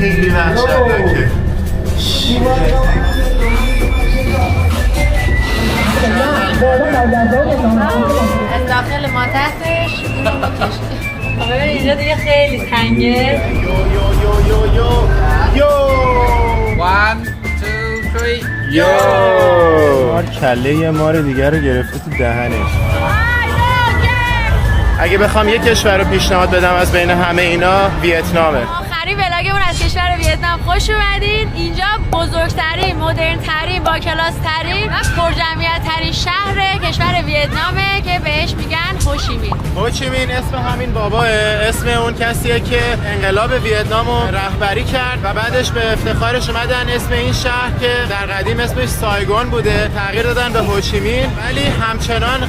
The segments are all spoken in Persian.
خیلی وحشتناکه. از داخل ما تحتش اینجا دیگه خیلی تنگه. یو 1 2 3 یو مار کله یه مار دیگه رو گرفته تو دهنش. اگه بخوام یه کشور رو پیشنهاد بدم از بین همه اینا، ویتنامه. آخرین ولاگمون از کشور ویتنام. خوش اومدین. اینجا بزرگترین، مدرن‌ترین، با کلاس ترین و پرجمعیت ترین شهر کشور ویتنامه که بهش میگن هوچیمین. هوچیمین اسم همین باباه، اسم اون کسیه که انقلاب ویتنام رو رهبری کرد و بعدش به افتخارش اومدن اسم این شهر که در قدیم اسمش سایگون بوده تغییر دادن به هوچیمین، ولی همچنان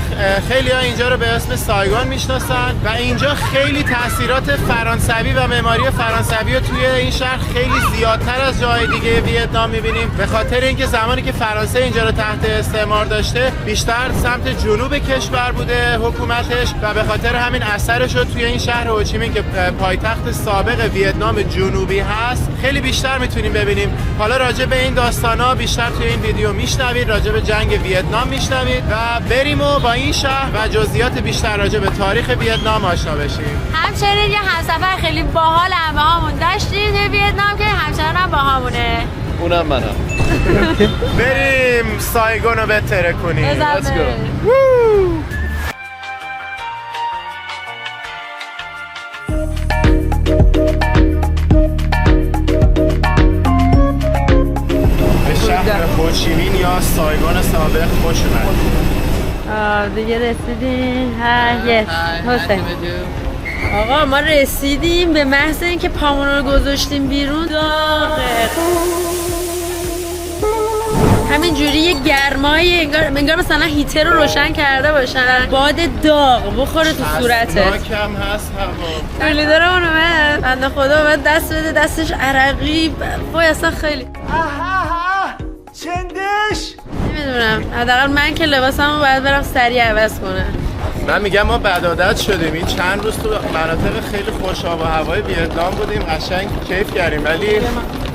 خیلی‌ها اینجا رو به اسم سایگون میشناسن و اینجا خیلی تاثیرات فرانسوی و معماری فرانسوی رو توی این شهر خیلی زیادتر از جای دیگه ویتنام می‌بینیم، به خاطر اینکه زمانی که فرانسه اینجا رو تحت استعمار داشته بیشتر سمت جنوب کشور بوده حکومتش و به خاطر همین اثرش رو توی این شهر هوچیمین که پایتخت سابق ویتنام جنوبی هست خیلی بیشتر میتونیم ببینیم. حالا راجع به این داستانا بیشتر توی این ویدیو میشنوید، راجع به جنگ ویتنام میشنوید و بریم و با این شهر و جزئیات بیشتر راجع به تاریخ ویتنام آشنا بشیم. همچنین یه همسفر خیلی باحال هم باهامون داشتیم توی ویتنام که همچنان هم باهامونه. اونم منم. بریم سایگون رو بهتره کنیم. Let's go. به شهر هوچیمین یا سایگون سابق خوش اومدید. دیگه رسیدیم. حسین آقا ما رسیدیم. به محض اینکه پامون رو گذاشتیم بیرون داغه، همین جوری یه گرمایی انگار مثلا هیتر رو روشن کرده باشن، باد داغ بخوره تو صورتت. کم هست هوا. لیدر اون اومد، بنده خدا اومد دست بده، دستش عرقی وای اصلا خیلی چندش نمیدونم. حداقل من که لباسمو باید برم سریع عوض کنم. من میگم ما بد عادت شدیم. این چند روز تو مناطق خیلی خوش آب و هوای ویتنام بودیم، قشنگ کیف کردیم، ولی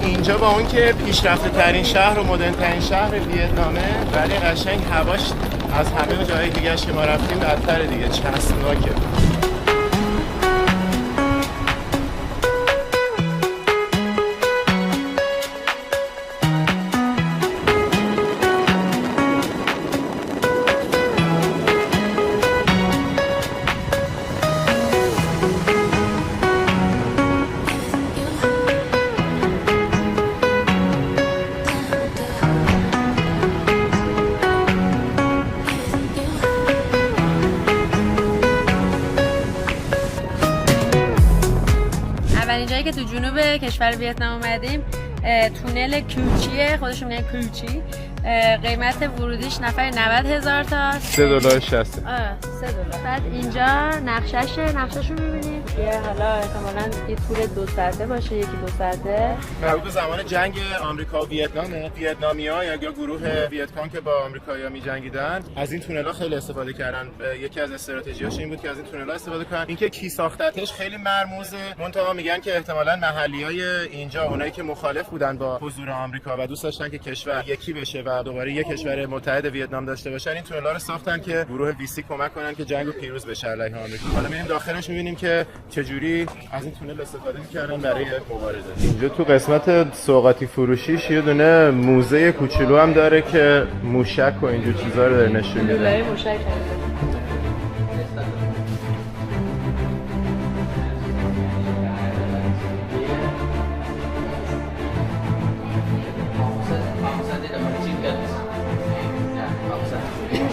اینجا با اون که پیشرفته ترین شهر و مدرن ترین شهر ویتنامه، ولی قشنگ هواش از همه جای دیگه که ما رفتیم بدتر دیگه، چسبناکه. اولین جایی که تو جنوب کشور ویتنام اومدیم تونل کوچیه، خودشون میگن کوچی. قیمت ورودیش نفر 90,000 تا، $3.60. $3. بعد اینجا نقشه‌شو می‌بینید. یه حالا احتمالاً یه تور 2 ساعته باشه، یکی 2 ساعته. مربوط زمان جنگ آمریکا و ویتنامه. ویتنامی‌ها یا گروه ویتکام که با آمریکایی‌ها می‌جنگیدن از این تونل‌ها خیلی استفاده کردن. یکی از استراتژی‌هاش این بود که از این تونل‌ها استفاده کنن. اینکه کی ساختتش خیلی مرموزه. منتها میگن که احتمالاً محلیای اینجا اونایی که مخالف بودن با حضور آمریکا و دوست داشتن که کشور یکی بشه و دوباره یک کشور متحد ویتنام داشته باشن، این تونل‌ها رو ساختن که گروه ویسی کمک کنن که جنگو پیروز بشه علیه آمریکا. حالا میریم داخلش می‌بینیم که چجوری از این تونل استفاده می‌کردن برای مبارزه. اینجا تو قسمت سوغاتی فروشیش یه دونه موزه کوچولو هم داره که موشک و اینجور چیزا رو داره نشون میده. برای موشک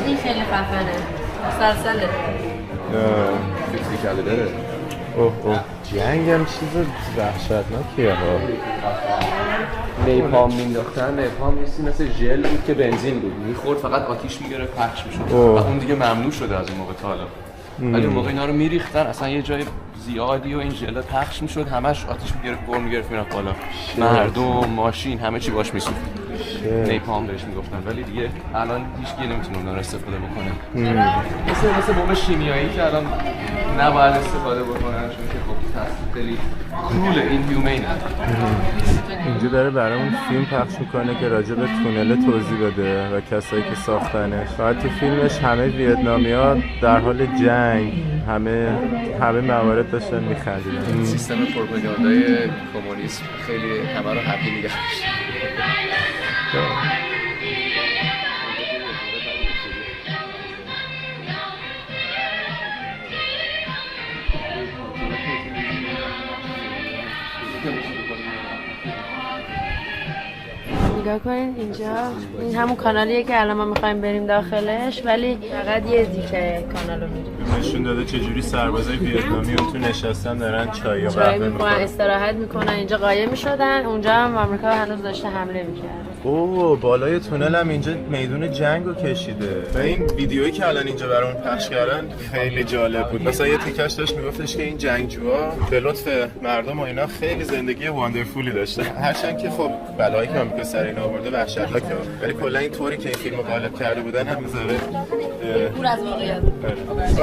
این خیلی خفنه. سلسله فکری کرده داره. اوه جنگ هم چیز وحشتناکیه ها. نیپام مینداختن، نیپام نیستی مثل ژل بود که بنزین بود، میخورد فقط آتیش میگیره پخش میشد و اون دیگه ممنوع شده از اون موقع تا حالا. ولی اون موقع اینا رو میریختن اصلا یه جای زیادی و این ژل پخش میشد، همش آتیش میگرفت، گور میگرفت میرفت بالا. مردم، ماشین، همه چی باش میسوخت. نیپام بهش میگفتن، ولی دیگه الان هیچکی نمیتونه اون رو استفاده بکنه. مثل بمب شیمیایی که الان نباید استفاده بکنن چون که خب خیلی کول این هیومینه. اینجا داره برامون فیلم پخش میکنه که راجع به تونل توضیح بده و کسایی که ساختنش. بعد تو فیلمش همه ویتنامیا در حال جنگ، همه موارد داشتن میخندیدن. سیستم پروپاگاندای کمونیسم خیلی همه رو هپی نگه داشت. نگاه کنین اینجا، این همون کانالیه که الان ما میخوایم بریم داخلش، ولی فقط یه دیگه کانالو میریم. نشون داده چجوری سربازای ویتنامی اون تو نشستن دارن چای میکنن، استراحت میکنن. اینجا قایم میشدن، اونجا هم آمریکا هنوز داشته حمله میکرد. اوه بالای تونل هم اینجا میدون جنگو کشیده. و این ویدیویی که الان اینجا برامون پخش کردن خیلی جالب بود. مثلا یه تیکش داشت میگفتش که این جنگجوها به لطف مردم و اینا خیلی زندگی واندرفولی داشتن. هرچند که خب بلایی که آمریکا سر اینا آورده وحشتناکه، ولی کلا این طوری که این فیلمو غالب کرده بودن هم میذاره دور از واقعیت.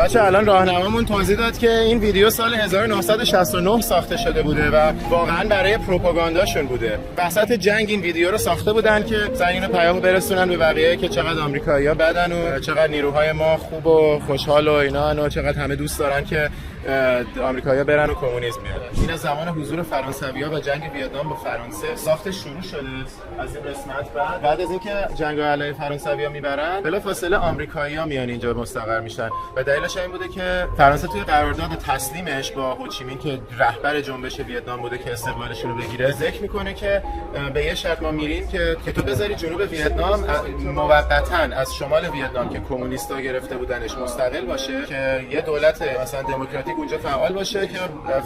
بچه الان راهنمامون توضیح داد که این ویدیو سال 1969 ساخته شده بوده و واقعا برای پروپاگانداشون بوده. وسط جنگ این ویدیو رو ساخته بودن که اینو پیامو برسونن به بقیه که چقدر آمریکایی‌ها بدن و چقدر نیروهای ما خوب و خوشحال و اینا و چقدر همه دوست دارن که آمریکایی‌ها برن و کمونیسم بیارن. این از زمان حضور فرانسوی‌ها و جنگ ویتنام با فرانسه ساختش شروع شده. از این قسمت بعد از اینکه جنگ علیه فرانسوی‌ها میبرن بلافاصله آمریکایی‌ها میان اینجا مستقر میشن و دلیلش این بوده که فرانسه توی قرارداد تسلیمش با هوچیمین که رهبر جنبش ویتنام بوده که استقلالش رو بگیره ذکر میکنه که به یه شرط ما میریم که تو بذاری جنوب ویتنام موقتا از شمال ویتنام که کمونیستا گرفته بودنش مستقل باشه، که یه دولت مثلا دموکراتیک اونجا فعال باشه که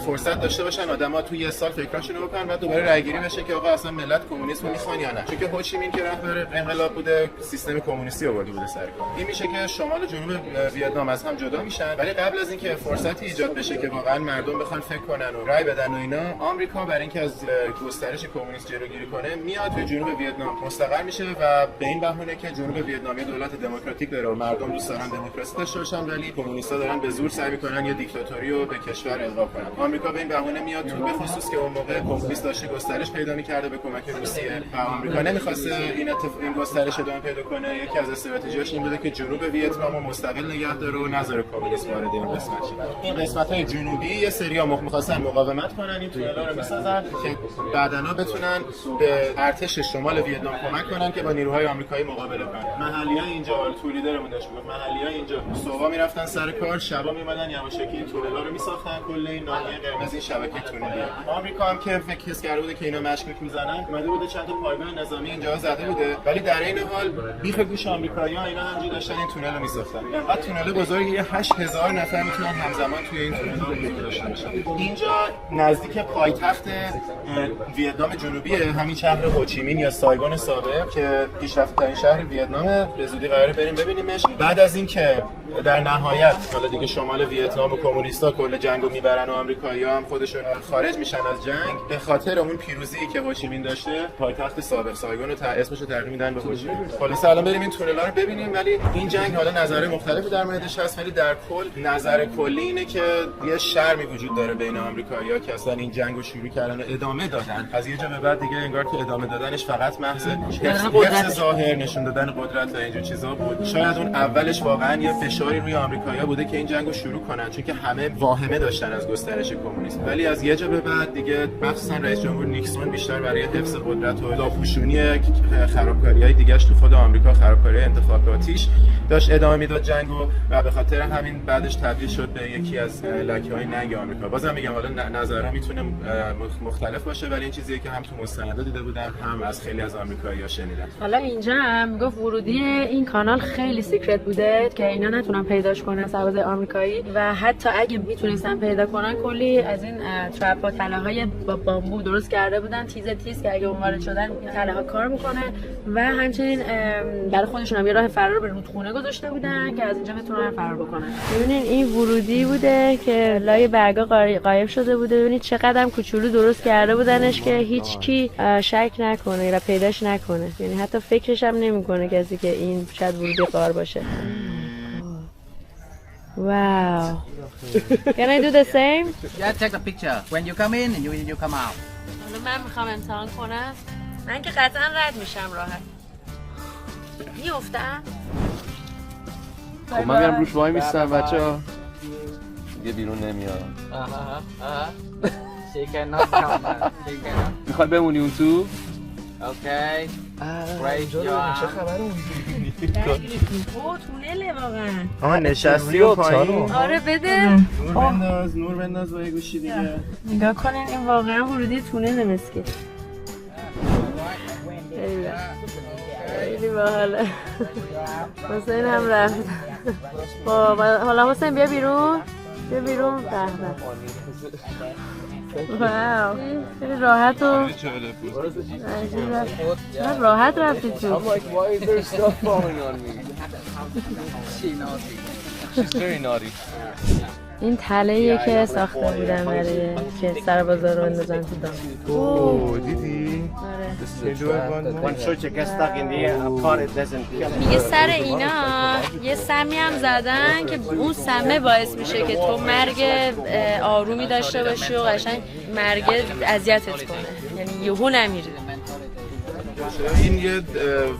فرصت داشته باشن آدما توی یه سال فکراشونو بکنن و دوباره رأیگیری بشه که آقا اصلا ملت کمونیسم میخوان یا نه. چون که هوچیمین که رهبر انقلاب بوده سیستم کمونیستی آورده بوده سر کار. این میشه که شمال و جنوب ویتنام از هم جدا میشن، ولی قبل از اینکه فرصتی ایجاد بشه که واقعا مردم بخوان فکر کنن و رأی بدن و اینا، آمریکا برای اینکه از گسترش کمونیست جلوگیری کنه میاد توی جنوب ویتنام مستقر میشه و به این بهونه که جنوب ویتنام یه دولت دموکراتیک داره و مردم دوست دارن دموکراسی داشته باشن، ولی کمونیست‌ها دارن به زور سعی میکنن یه دیکتاتوری رو به کشور القا کنن. آمریکا به این بهونه میاد تو، به خصوص که اون موقع کمونیست داشته گسترش پیدا می‌کرده به کمک روسیه و آمریکا نمی‌خواسته این گسترش ادامه پیدا کنه. یکی از استراتژی‌هاش این بوده که جنوب ویتنام رو مستقل نگه داره و نذاره کمونیسم وارد این قسمت شه. این قسمت‌های جنوبی یه سری‌ها می‌خواستن مقاومت کنن، این تونل‌ها رو می‌سازن که بعداً بتونن به ارتش شمال ویتنام کمک کنن که با نیروهای آمریکایی مقابله کنن. محلی‌ها اینجا تولیدرمون داشت بود. محلی‌ها اینجا صبح میرفتن سر کار، شبا میومدن یواشکی این تونل‌ها رو میساختن. کل این ناحیه قرمز این شبکه تونلی. آمریکا هم که فکر کرده بوده که اینا مشکوک میزنن، اومده بوده چند تا پایگاه نظامی اینجا زده بوده، ولی در این حال بیخ گوش آمریکایی‌ها اینا همینجوری داشتن این تونل رو میساختن. بعد تونل بزرگی 8000 نفر میتونن همزمان توی این تونل داشته باشن. اینجا نزدیک پایتخت ویتنام جنوبیه، همین شهر هوچیمین یا سایگون سابق که پیشرفته‌ترین شهر ویتنامه. به زودی قراره بریم ببینیمش. بعد از اینکه در نهایت حالا دیگه شمال ویتنام و کمونیستا کل جنگو میبرن و آمریکایی‌ها هم خودشون خارج میشن از جنگ، به خاطر اون پیروزی که هوچیمین داشته پایتخت سابق سایگون رو اسمش رو تغییر میدن به هوچیمین. خلاص الان بریم این تونل‌ها رو ببینیم. ولی این جنگ حالا نظر مختلفی در موردش هست، ولی در کل نظر کلی اینه که یه شرمی وجود داره بین آمریکایی‌ها که اصلا این جنگو شروع کردن و ادامه دادن. از یه جا به بعد دیگه انگار که ادامه دادنش فقط محض حفظ ظاهر، نشون دادن قدرت و اینجور چیزا بود. شاید اون اولش واقعا یه فشاری روی آمریکایی‌ها بوده که این جنگو شروع کنن، چون که همه واهمه داشتن از گسترش کمونیسم. ولی از یه جا به بعد دیگه مخصوصا رئیس جمهور نیکسون بیشتر برای حفظ قدرت و لاپوشونی خرابکاری‌های دیگه‌اش تو خود آمریکا، خرابکاری انتخاباتیش داشت ادامه میداد جنگو و به خاطر همین بعدش تبدیل شد به یکی از لکه‌های ننگ آمریکا. بازم میگم حالا نظرها میتونه مختلف باشه، ولی این چیزیه که هم تو مستندا دیده بودم هم از خیلی از آمریکایی‌ها شنیدم. حالا اینجا هم میگفت ورودی این کانال خیلی سیکرت بوده که اینا نتونن پیداش کنن سرباز آمریکایی، و حتی اگه میتونستن پیدا کنن کلی از این ترپ و تله‌های با بامبو درست کرده بودن تیز که اگه وارد شدن این تله‌ها کار میکنه، و همچنین برای خودشون هم یه راه فرار به رودخونه گذاشته بودن که از اینجا بتونن فرار بکنن. ببینین این ورودی بوده که لای برگا قایب شده بوده. ببینید چقدر کوچولو درست کرده بودنش که هیچ کی شک نکنه یا پیداش نکنه، یعنی حتی فکرش هم نمیکنه کسی که این شاید ورودی غار باشه. Wow. Can I do the same? Yeah, take the picture. When you come in and you come out. حالا من میخوام امتحان کنم. من که قطعا رد میشم راحت. میافتم؟ خب من میرم روش وای میستم بچه‌ها. دیگه بیرون نمیاد. She cannot come. She cannot. میخوای بمونی اون تو؟ Okay. Great job. اوه تونله واقعا. آها نشستی و پایین. آره بده. نور بنداز با یه گوشی دیگه. نگاه کنین این واقعا ورودی تونله مسکه. خیلی باحاله. حسین هم رفت. حالا حسین بیا بیرون. بیا بیرون. واو. خیلی راحت و راحت رفتی تو. این تله‌ایه که ساخته بودن برای که سربازا رو اندازن تو دام. اوه دیدی؟ میگه سر اینا یه سمی هم زدن که اون سمه باعث میشه که تو مرگ آرومی داشته باشی و قشنگ مرگ اذیتت کنه، یعنی یهو نمیری. این یه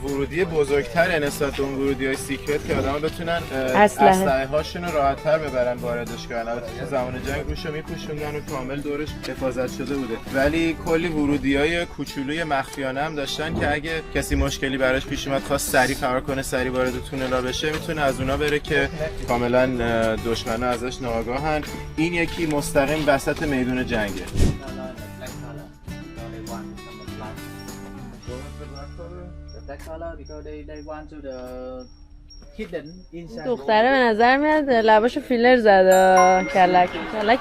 ورودی بزرگتره نسبت به اون ورودی‌های سیکرت که آدم‌ها بتونن اسلحه هاشون رو راحت‌تر ببرن واردش کنن. البته تو زمان جنگ روشو میپوشوندن و کامل دورش حفاظت شده بوده، ولی کلی ورودی‌های کوچولوی مخفیانه هم داشتن که اگه کسی مشکلی براش پیش اومد خواست سریع فرار کنه، سریع وارد تونلا بشه، میتونه از اونا بره که کاملا دشمنا ازش ناآگاهن. این یکی مستقیم وسط میدون جنگه. دختره به نظر میاد لباشو فیلر زده، کلک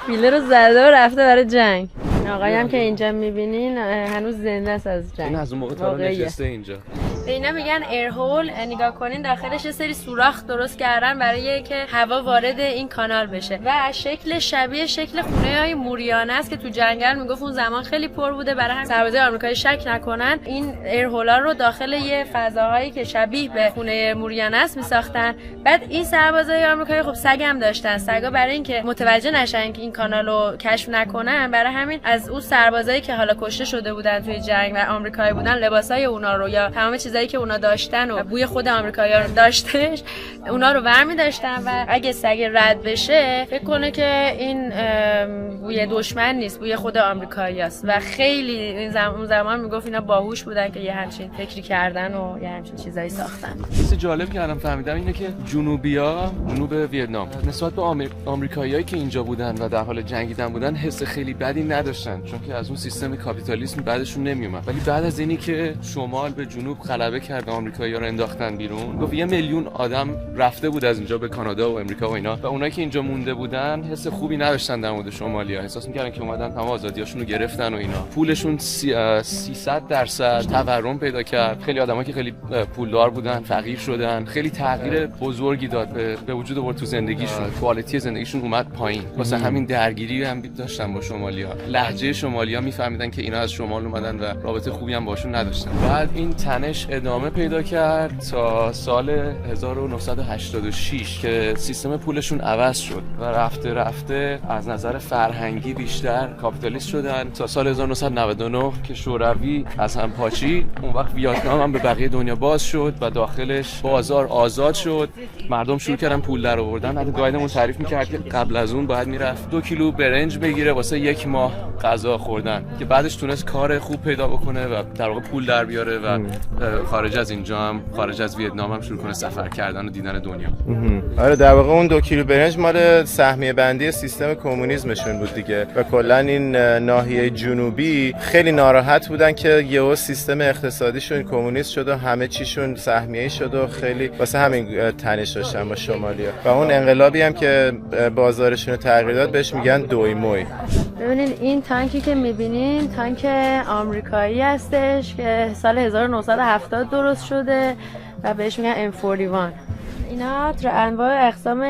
فیلر رو زده و رفته برای جنگ. آقایی هم که اینجا میبینین هنوز زنده است از جنگ. این از اون موقع تا نشسته اینجا. به اینا میگن ایرهول. نگاه کنین داخلش یه سری سوراخ درست کردن برای که هوا وارد این کانال بشه و شکل شبیه شکل خونه‌های موریانه است که تو جنگل میگفت اون زمان خیلی پر بوده. برای همین سربازای آمریکایی شک نکنن این ایرهولا رو داخل یه فضاهایی که شبیه به خونه موریانه است میساختن. بعد این سربازای آمریکایی خب سگ هم داشتن. سگا برای اینکه متوجه نشن که این کانالو کشف نکنن، برای همین از اون سربازایی که حالا کشته شده بودن توی جنگ و آمریکایی بودن لباسای اونا رو یا تمام چیزایی که اونا داشتن و بوی خود آمریکایی‌ها رو داشتش اونا رو برمی داشتن و اگه سگ رد بشه فکر کنه که این بوی دشمن نیست، بوی خود آمریکایی‌هاست. و خیلی اون زمان میگفت اینا باهوش بودن که یه همچین فکری کردن و یه همچین چیزایی ساختن. چیز جالب که الان فهمیدم اینه که جنوب ویتنام نسبت به آمریکاییایی که اینجا بودن و در حال جنگیدن بودن حس خیلی بدی نداشتن، چون که از اون سیستم کاپیتالیسم بعدشون نمیومد. ولی بعد از اینی که شمال به جنوب غلبه کرد و آمریکایی‌ها رو انداختن بیرون، گفت 1 میلیون آدم رفته بود از اینجا به کانادا و امریکا و اینا و اونایی که اینجا مونده بودن حس خوبی نداشتن در مورد شمالیا. احساس می‌کردن که اومدن تمام آزادیاشون رو گرفتن و اینا. پولشون 300% تورم پیدا کرد. خیلی آدمایی که خیلی پولدار بودن فقیر شدن. خیلی تغییر بزرگی داد به وجود آورد تو زندگیشون. کوالیتی زندگیشون اومد پایین. واسه همین درگیری هم داشتن با شمالیا. لهجه شمالیا میفهمیدن که اینا از شمال اومدن و رابطه خوبی هم باشون نداشتن. بعد این تنش ادامه پیدا کرد تا سال 1986 که سیستم پولشون عوض شد و رفته از نظر فرهنگی بیشتر کاپیتالیست شدن تا سال 1999 که شوروی از هم پاشید. اون وقت ویتنام هم به بقیه دنیا باز شد و داخلش بازار آزاد شد. مردم شروع کردن پول در آوردن. بعد گایدمون تعریف می‌کرد که قبل از اون باید میرفت 2 کیلو برنج بگیره واسه 1 ماه غذا خوردن که بعدش تونست کار خوب پیدا بکنه و در واقع پول در بیاره و خارج از اینجا هم خارج از ویتنام هم شروع کنه سفر کردن و دیدن دنیا. آره در واقع اون 2 کیلو برنج مال سهمیه بندی سیستم کمونیسمشون بود دیگه و کلا این ناحیه جنوبی خیلی ناراحت بودن که یهو سیستم اقتصادیشون کمونیست شد و همه چیشون سهمیه‌ای شد و خیلی واسه همین تنش داشتن با شمالیا و اون انقلابی هم که بازارشون رو تغییر داد بهش میگن دویموی. ببینین این تانکی که میبینین تانک آمریکایی هستش که سال 1970 درست شده و بهش میگن M41. اینا انواع اقسام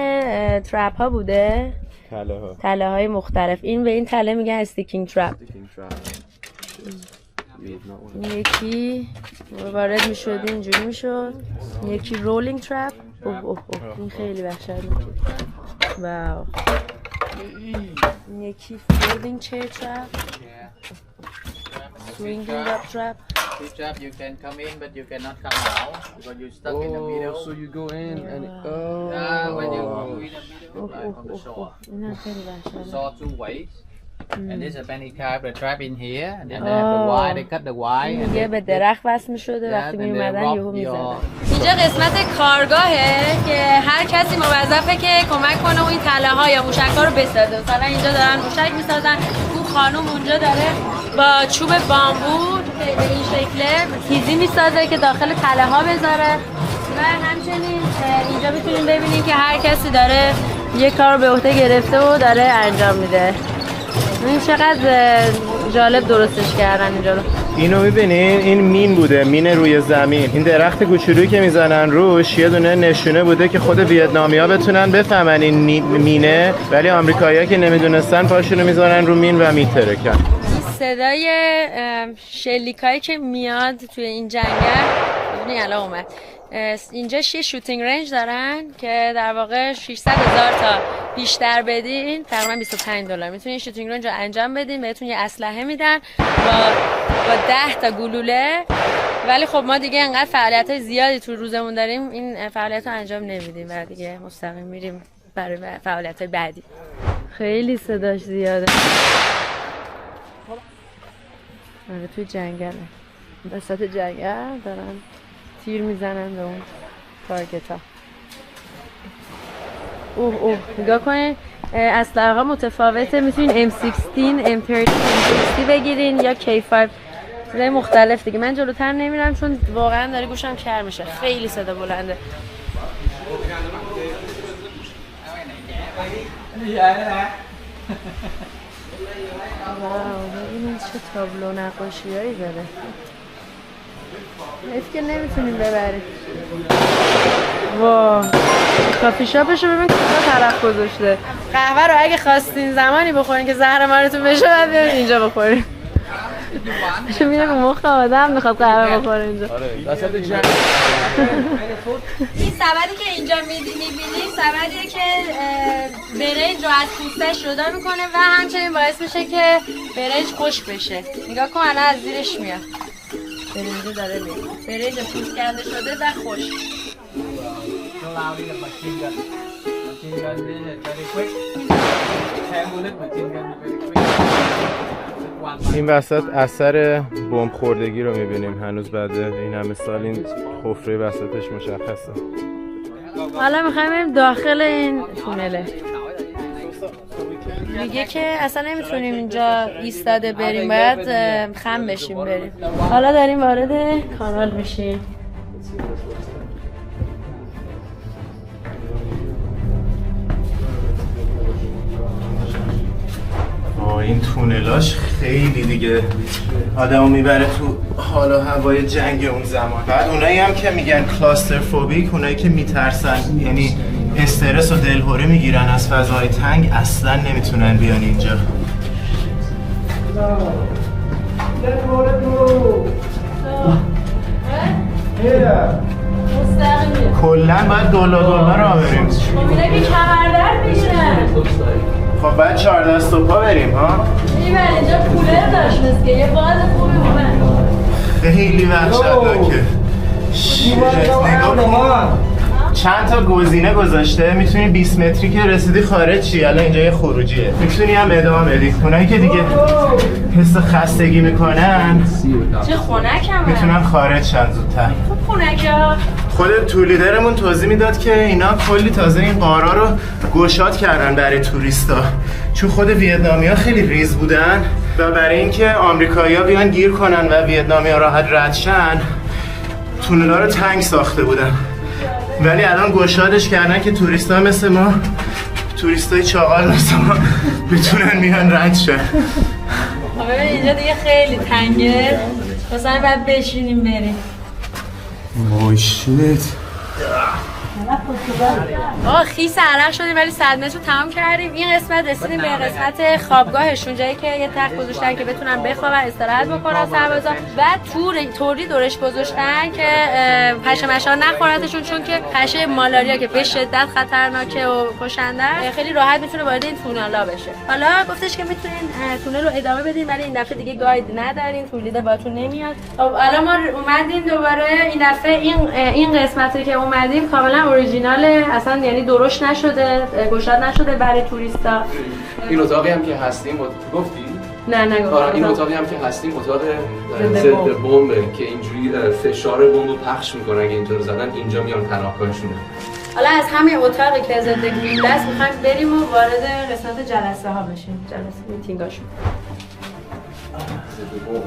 ترپ ها بوده، تله های مختلف. این به این تله میگن استیکینگ ترپ. یکی وارد میشد اینجوری میشد، یکی رولینگ ترپ این خیلی وحشتناکه. واو. این یکی folding chair trap. Swinging up trap. This trap you can come in but you cannot come out because you're stuck in the middle. So you go in and When you go in the middle, like on the shore. اینا خیلی وحشتناکه. Saw 2 ways. And this is many type the trap in here and then they have the wire, they cut the wire and یه به درخت وصل می‌شده وقتی and می they اومدن rob یهو می‌زدن. your اینجا قسمت کارگاهه که هر کسی موظفه که کمک کنه و این تله‌ها یا موشک‌ها رو بسازه. مثلا اینجا دارن موشک می‌سازن، اون خانم اونجا داره با چوب بامبو به این شکله تیزی می‌سازه که داخل تله‌ها بذاره. و همچنین اینجا می‌تونید ببینید که هر کسی داره یه کار رو به عهده گرفته و داره انجام میده. این چقدر جالب درستش کردن اینجا رو. اینو میبینین؟ این مین بوده، مین روی زمین. این درخت کوچولویی که میزنن روش یه دونه نشونه بوده که خود ویتنامیا بتونن بفهمن این مینه، ولی آمریکایی‌ها که نمیدونستن پاشونو میذارن رو مین و میترکن. صدای شلیکایی که میاد توی این جنگل، ببینید الان اومد. اینجا یه شوتینگ رنج دارن که در واقع 600,000 تا بیشتر بدین تقریبا $25 میتونین شوتینگ رنج رو انجام بدین، بهتون یه اسلحه میدن با 10 تا گلوله. ولی خب ما دیگه انقدر فعالیت‌های زیادی تو روزمون داریم این فعالیت رو انجام نمیدیم و دیگه مستقیم میریم برای فعالیت‌های بعدی. خیلی صداش زیاده. آره توی جنگله، وسط جنگل دارن تیر میزنن به اون تارگت ها. نگاه کنین اسلحه ها متفاوته، میتونین M16 M30 M60 بگیرین یا K5 صدای مختلف دیگه. من جلوتر نمیرم چون واقعا داره گوشم کر میشه، خیلی صدا بلنده. واو ببینید چه تابلو نقاشی هایی داره. حیف که نمیتونیم ببریم. واو کافی شاپشو ببین کجا طرف گذاشته. قهوه رو اگه خواستین زمانی بخورین که زهر مارتون بشه باید بیارین اینجا بخورین. چه میره به مخ آدم میخواد قهوه بخوره اینجا. آره وسط جنگ. این سبدی که اینجا میبینید سبدیه که برنج رو از پوستش جدا میکنه و همچنین باعث میشه که برنج خشک بشه. نگاه کن الان از زیرش میاد. برنج داره میاد. برنج پوست کنده شده و خشک. این وسط اثر بمب خوردگی رو میبینیم هنوز بعد این همه سال. این حفره وسطش مشخصه. حالا میخوایم بریم داخل این تونله. میگه که اصلا نمیتونیم اینجا ایستاده بریم، باید خم بشیم بریم. حالا داریم وارد کانال میشیم. این تونلاش خیلی دیگه آدمو میبره تو حال و هوای جنگ اون زمان. بعد اونایی هم که میگن کلاستروفوبیک، اونایی که میترسن یعنی استرس و دلهوره میگیرن از فضای تنگ، اصلا نمیتونن بیان اینجا. کلن باید دولا را بریم. مبینه که کمردرد میشن. خب باید 4 دست و پا بریم ها؟ اینجا کولر داشت که یه باز خوبی اومد. خیلی وحشتناکه. نگاه کن چند تا گزینه گذاشته، میتونی 20 متری که رسیدی خارج چی، الان اینجا یه خروجیه، میتونی هم ادامه بدی. اونایی که دیگه حس خستگی میکنن چه خنکم میتونن خارج شن زودتر. خب خنکه خود تولیدرمون توضیح میداد که اینا کلی تازه این قارا رو گشاد کردن برای توریستا، چون خود ویتنامیا خیلی ریز بودن و برای اینکه آمریکایی‌ها بیان گیر کنن و ویتنامیا راحت رد شن تونلا رو تنگ ساخته بودن. ولی الان گشادش کردن که توریستا مثل ما، توریستای چاقال مثل ما بتونن میان رد شن. خب ببین اینجا دیگه خیلی تنگه، مثلا باید بشینیم بریم. اوه شیت خیس عرق شدیم ولی 100 متر رو تمام کردیم. این قسمت رسیدیم به قسمت خوابگاهشون، جایی که یه تخت گذاشتن که بتونن بخوابن استراحت بکنن سربازا و توری دورش گذاشتن که پشه مشا نخورتشون، چون که پشه مالاریا که به شدت خطرناکه و کشنده خیلی راحت میتونه وارد این تونلا بشه. حالا گفتش که میتونین تونل رو ادامه بدین ولی این دفعه دیگه گاید ندارین، تولید باتون نمیاد. خب الان ما اومدیم دوباره این دفعه این قسمتی که اومدیم کاملا اوریجیناله، اصلا یعنی درشت نشده، گشاد نشده برای توریستا. این اتاقی هم که هستیم گفتی؟ نه نگفتم. این اتاقی هم که هستیم اتاق ضد بمبه که اینجوری فشار بمب رو پخش میکنن. اگه اینجا رو زدن اینجا میان پناهگاهشونه. حالا از همین اتاقی که ضد گلوله است میخوایم بریم و وارد قسمت جلسه ها بشیم، جلسه میتینگاشون. ضد بمب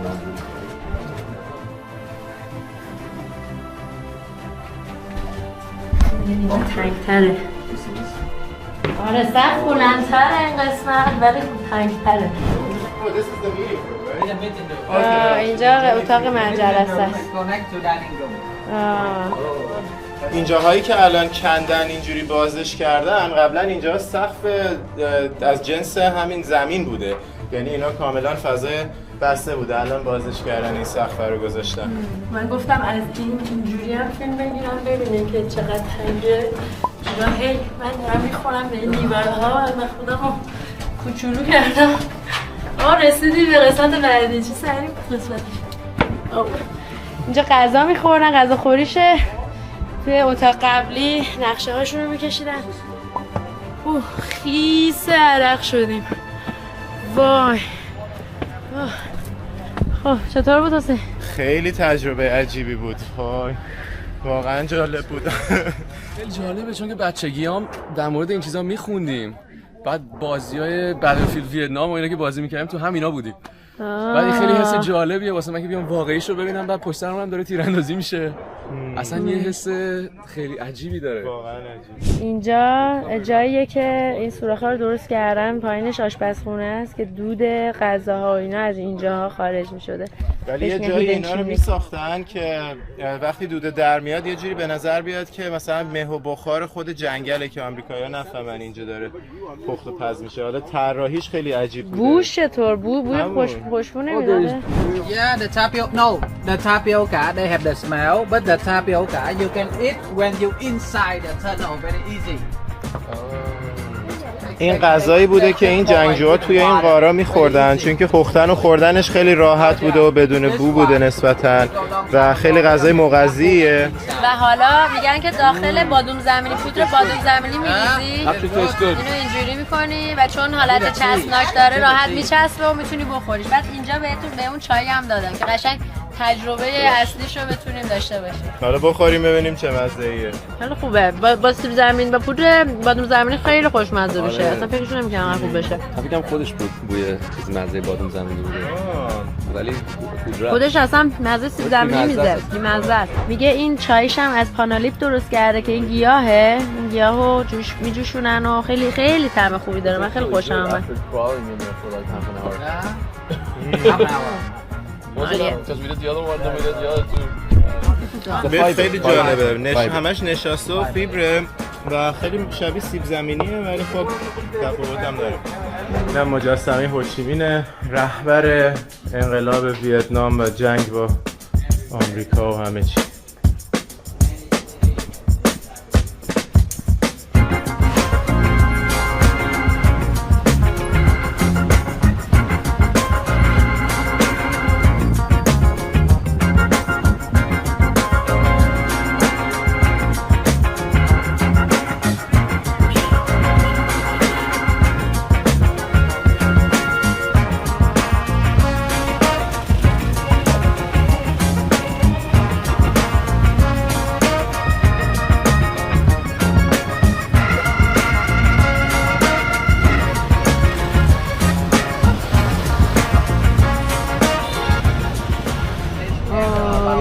این تنگ‌تره. آره سخت بلندتره این قسمت ولی تنگ‌تره. اینجا اتاق من جلسه است. اینجاهایی که الان کندن اینجوری بازش کردن قبلا اینجا سقف از جنس همین زمین بوده، یعنی اینا کاملا فضای بسته بوده، الان بازش کردن این سقف رو گذاشتن. من گفتم از اینجوری هم فیلم بگیرم ببینیم که چقدر تنگه. هی من دارم میخورم به این دیوارها و من خودمو کوچولو کردم. رسیدیم به قسمت بعدی. چه سریع قسمتش. اینجا غذا میخورن، غذا خوریشه. توی اتاق قبلی نقشه هاشون رو میکشیدن. خیس عرق شدیم. وای. خب چطور بود حسین؟ خیلی تجربه عجیبی بود. واقعا جالب بود. خیلی جالبه چون که بچگیام در مورد این چیزا میخوندیم. بعد بازی‌های بتلفیلد ویتنام و اینا که بازی می‌کردیم تو همینا بودیم. بعد خیلی حس جالبیه واسه من که بیام واقعیش رو ببینم، بعد پشت سرم هم داره تیراندازی میشه. اصلا یه حس خیلی عجیبی داره. واقعا عجیب. اینجا جاییه که این سوراخ‌ها رو درست کردن، پایینش آشپزخونه است که دود غذاها و اینا از اینجاها خارج می‌شده. ولی یه جایی اینا رو میساختن که وقتی دود در میاد یه جوری به نظر بیاد که مثلا مه و بخار خود جنگله که آمریکایی‌ها نفهمن اینجا داره پخت و پز میشه. حالا طراحیش خیلی عجیب بوده. بوش چطور؟ بوی خوشبو نمیداده؟ Yeah, the tapioca they have the smell, but the tapioca you can eat when you inside the tunnel very easy. این غذایی بوده که این جنگجوها توی این غارا می‌خوردن، چون که پختن و خوردنش خیلی راحت بوده و بدون بو بوده نسبتاً و خیلی غذای مغذیه. و حالا میگن که داخل بادوم زمینی، پودر بادوم زمینی می‌ریزی، اینو اینجوری می‌کنی و چون حالت چسبناک داره راحت میچسبه و میتونی بخوریش. بعد اینجا بهتون به اون چای هم دادن که قشنگ تجربه اصلیش رو بتونیم داشته باشیم. حالا بخوریم ببینیم چه مزه‌ایه. خیلی خوبه. با سیب زمین و پودر بادوم زمینی خیلی خوشمزه بشه. اصلا فکرش نمی‌کردم خوب بشه. فکرم خودش بود بوی چیز مزه بادوم زمینی بوده. ولی خودش اصلا مزه سیب زمینی میده. بی‌مزه است. میگه این چایش هم از پانالیپ درست کرده که این گیاهه. این گیاهو جوش میجوشونن و خیلی خیلی طعم خوبی داره. من خیلی خوشم اومد. خیلی جالبه. همش نشاسته و فیبره و خیلی شبیه سیب زمینیه ولی خب تفاوت هم داره. این مجسمه هوچیمین، رهبر انقلاب ویتنام و جنگ با آمریکا و همه چی.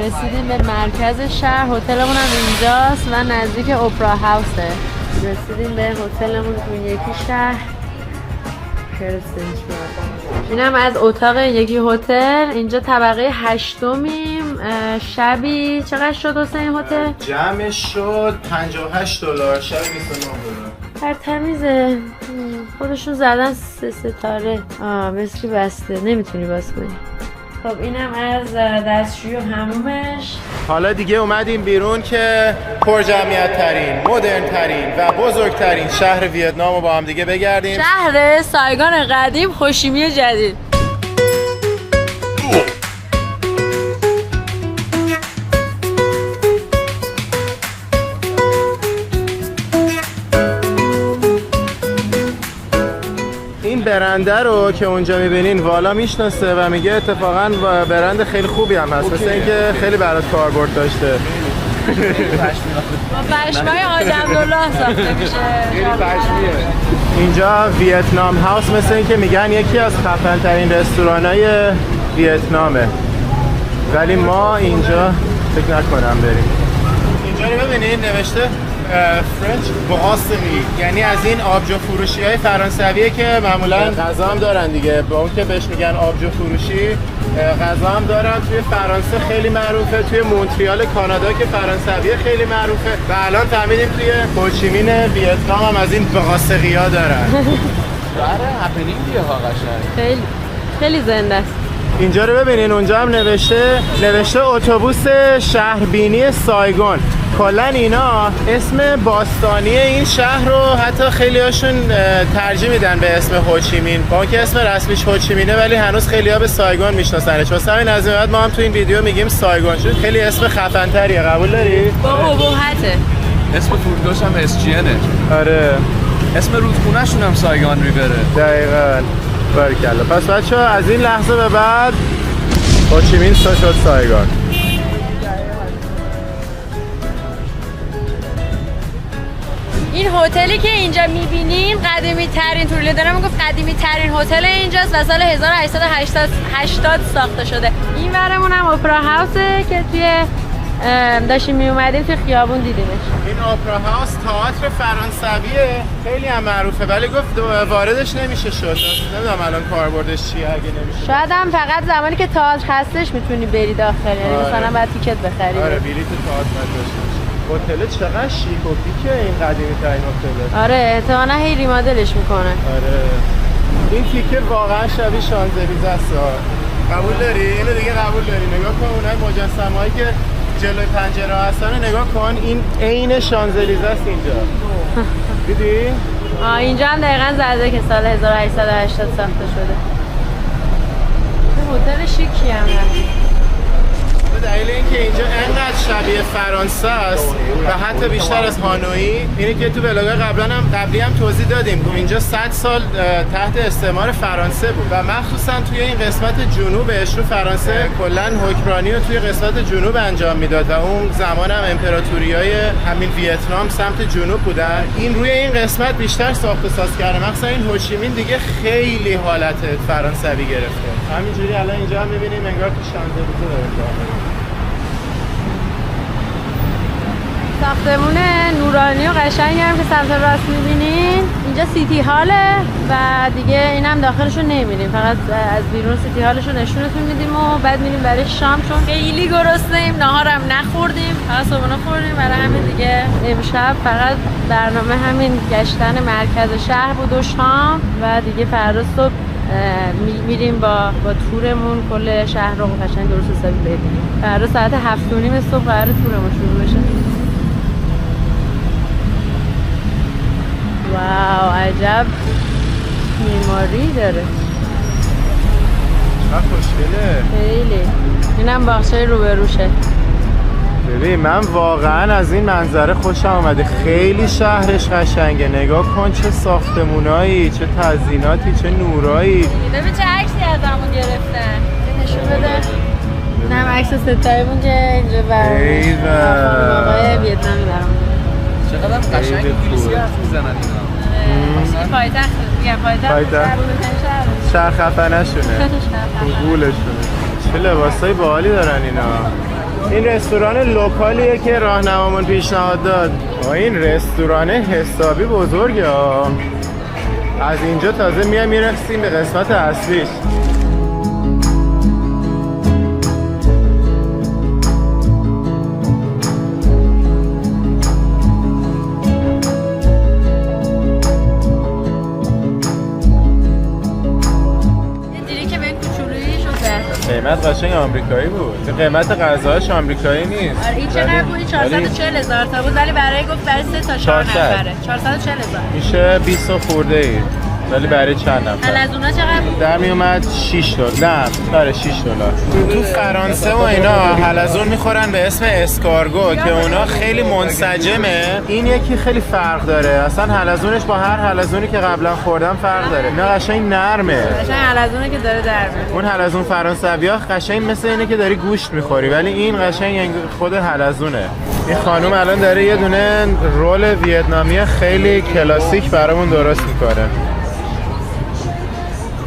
رسیدیم به مرکز شهر، هتلمون هم اینجاست و نزدیک اپرا هاوسه. رسیدیم به هتلمون تو یکی شهر. خیلی سنترال. اینم از اتاق یکی هتل. اینجا طبقه 8میم. شبی چقدر شد واسه این هتل؟ جمعش شد $58. شب $29. هر تمیزه. خودشون زدن 3 ستاره. مثل بسته نمیتونی باز کنی. خب اینم از دستشویی و حمومش. حالا دیگه اومدیم بیرون که پر جمعیت ترین، مدرن ترین و بزرگترین شهر ویتنام رو با هم دیگه بگردیم. شهر سایگان قدیم، هوشیمی جدید. این برنده رو که اونجا میبینین والا میشناسه و میگه اتفاقا برند خیلی خوبی هم هست، مثل اینکه خیلی برات کاربرد داشته. با پشمای حاج عبدالله ساخته میشه. اینجا ویتنام هاوس مثل اینکه میگن یکی از خفن ترین رستورانای ویتنامه، ولی ما اینجا فکر نکنم بریم. اینجا رو ببینید نوشته فرنچ براسری، یعنی از این آبجو فروشی های فرانسویه که معمولا غذا هم دارن دیگه، با اون که بهش میگن آبجو فروشی غذا هم دارن. توی فرانسه خیلی معروفه، توی مونتریال کانادا که فرانسویه خیلی معروفه و الان فهمیدیم توی هوچیمین ویتنام هم از این براسری ها دارن. داره هپنینگیه ها قشنگ. خیلی زنده است. اینجا رو ببینین، اونجا هم نوشته اتوبوس شهربینی سایگون. کلا اینا اسم باستانی این شهر رو حتی خیلی هاشون ترجیح میدن به اسم هوچیمین، با اینکه اسم رسمیش هوچیمینه ولی هنوز خیلی ها به سایگون میشناسنش. واسه همین از این بعد ما هم تو این ویدیو میگیم سایگون، چون خیلی اسم خفن تریه. قبول داری؟ با ابهته. اسم فرودگاهش هم SGNه. آره. اسم رودخونه شون هم سایگان ریوره. دقیقاً. بارکالله. پس بچه‌ها از این لحظه به بعد هوچیمین شد سایگون. این هتلی که اینجا میبینیم قدیمی ترین، توریلی دارم میگفت قدیمی ترین هتل اینجاست و سال 1880 ساخته شده. این ورمون هم اپرا هاوسه که توی داشتیم میومدیم توی خیابون دیدیمش. این اپرا هاوس تئاتر فرانسویه، خیلی هم معروفه ولی گفت واردش نمیشه شد. نمیدونم الان کاربردش چیه اگه نمیشه. شاید هم فقط زمانی که تئاتر هستش میتونی بری داخل، یعنی مثلا بعد تیکت بخری. آره بلیط تئاتر نداشته. هتل چقدر شیک و پیکه، این قدیمی ترین هتله. آره احتمالاً هی ریمادلش میکنن. آره این تیکه واقعا شبیه شانزلیزه است. قبول داری؟ اینو دیگه قبول داری؟ نگاه کن اونای مجسمه‌ای که جلوی پنجره هستن، نگاه کن این عین شانزلیزه است اینجا. دیدی؟ اینجا هم دقیقاً زده که سال 1880 ساخته شده. هتل شیکی هم هست. به دلیل اینکه اینجا انقدر شبیه فرانسه است و حتی بیشتر از هانوئی، اینه که تو ولاگ قبلی هم توضیح دادیم اینجا 100 سال تحت استعمار فرانسه بود و مخصوصا توی این قسمت جنوبش رو فرانسه کلا حکمرانی رو توی قسمت جنوب انجام میداد و اون زمان هم امپراتوریای همین ویتنام سمت جنوب بودن. این روی این قسمت بیشتر ساخت و ساز کرده، مثلا این هوچیمین دیگه خیلی حالت فرانسوی گرفته. همینجوری الان اینجا هم می‌بینیم انگار تو شانزلیزه داره. ساختمون نورانی و قشنگی هم که سمت راست می‌بینین اینجا سیتی هاله و دیگه اینم داخلشون نمی‌ریم، فقط از بیرون سیتی هالشو نشونتون میدیم و بعد میریم برای شام، چون خیلی گرسنه‌ایم، ناهارم نخوردیم، فقط صبحونه خوردیم. برای همین دیگه امشب فقط برنامه همین گشتن مرکز شهر بود و شام و دیگه فردا صبح میریم با تورمون کل شهر رو قشنگ درست حسابی ببینیم. فردا ساعت 7:30 صبح قرار تورمون شروع بشه. واو عجب معماری داره، چقدر خوشگله. خیلی. اینم باغچه روبروشه. ببین من واقعا از این منظره خوشم اومده، خیلی شهرش قشنگه. نگاه کن چه ساختمونایی، چه تزییناتی، چه نورایی. ببین چه عکسی ازمون گرفتن، نشون بده. اینم عکس ستایمون که اینجا برامون آقای ویتنامی برامون. چقدر قشنگ انگلیسی حرف میزنن اینا. پایتخت میگم، پایتخت شهر خفنشونه، گولشونه. چه لباسای باحالی دارن اینا. این رستوران لوکالیه که راهنمامون پیشنهاد داد. این رستوران حسابی بزرگه ها. از اینجا تازه میرسیم به قسمت اصلیش. قیمت قشنگ آمریکایی بود. قیمت غذاش آمریکایی نیست. آره این چقدر بود؟ 440,000 تا بود ولی برای گفت برای 3 تا 4 نفره 440,000 میشه 20 خورده ای ولی برای چند نفر؟ حلزونا چقدر بود؟ در میومد 6 دلار. نه آره 6 دلار. تو فرانسه و اینا حلزون میخورن به اسم اسکارگو که اونا خیلی منسجمه. این یکی خیلی فرق داره. اصلا حلزونش با هر حلزونی که قبلا خوردم فرق داره. اینا قشنگ نرمه. قشنگ حلزونه که داره در میاد. اون حلزون فرانسویا قشنگ مثل اینه که داری گوشت میخوری ولی این قشنگ خود حلزونه. این خانم الان داره یه دونه رول ویتنامی خیلی کلاسیک برامون درست میکنه.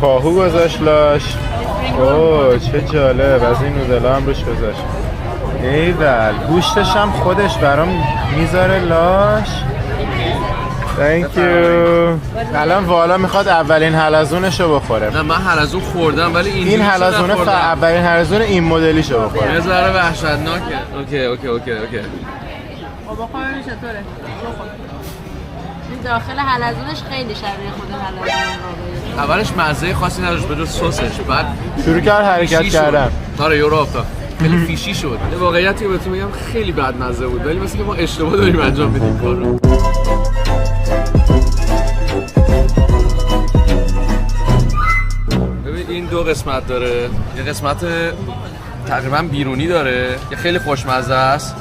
پاهو گذاشت لاش. اوه چه جالب. از این نودلا هم روش گذاشت. ایول گوشتش هم خودش برام میذاره لاش. Thank you. الان والا میخواد اولین حلزونشو بخوره. نه من حلزون خوردم ولی این حلزونه اولین حلزون این مدلیشو بخوره. یه ذره وحشتناکه. اوکی. خب بخورم چطوره؟ این داخل حلزونش خیلی شبیه خود حلزون واقعی. اولش مزه خاصی نداشت به جز سسش، بعد شروع کرد حرکت کردن. آره یورو افتاد. خیلی فیشی شد. واقعیتی رو بهتون میگم خیلی بد مزه بود ولی مثل که ما اشتباه داریم انجام میدیم کارو. ببین این دو قسمت داره. یه قسمت تقریبا بیرونی داره که خیلی خوشمزه است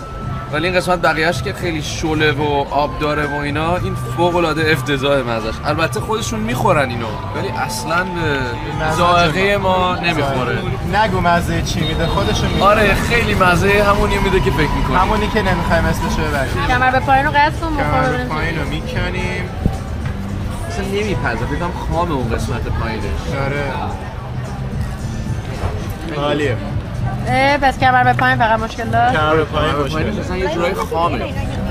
ولی این قسمت بقیه‌اش که خیلی شله و آب داره و اینا این فوق‌العاده افتضاح مزه‌اش. البته خودشون میخورن اینو ولی اصلاً به ذائقه ما نمیخوره. نگو مزه چی میده خودشون میده. آره خیلی مزه همونی میده که فکر می‌کنی. همونی که نمیخوایم اسمش رو ببریم. کمر به پایین رو قطع کن کمر به پایین رو میکنیم. اصلا نمیپزه دیدم خام اون قسمت پایینش. آره عالیه. پس کمر به پایین فقط مشکل داره. کمر به پایین باشه. مثلا یه جورای خامه.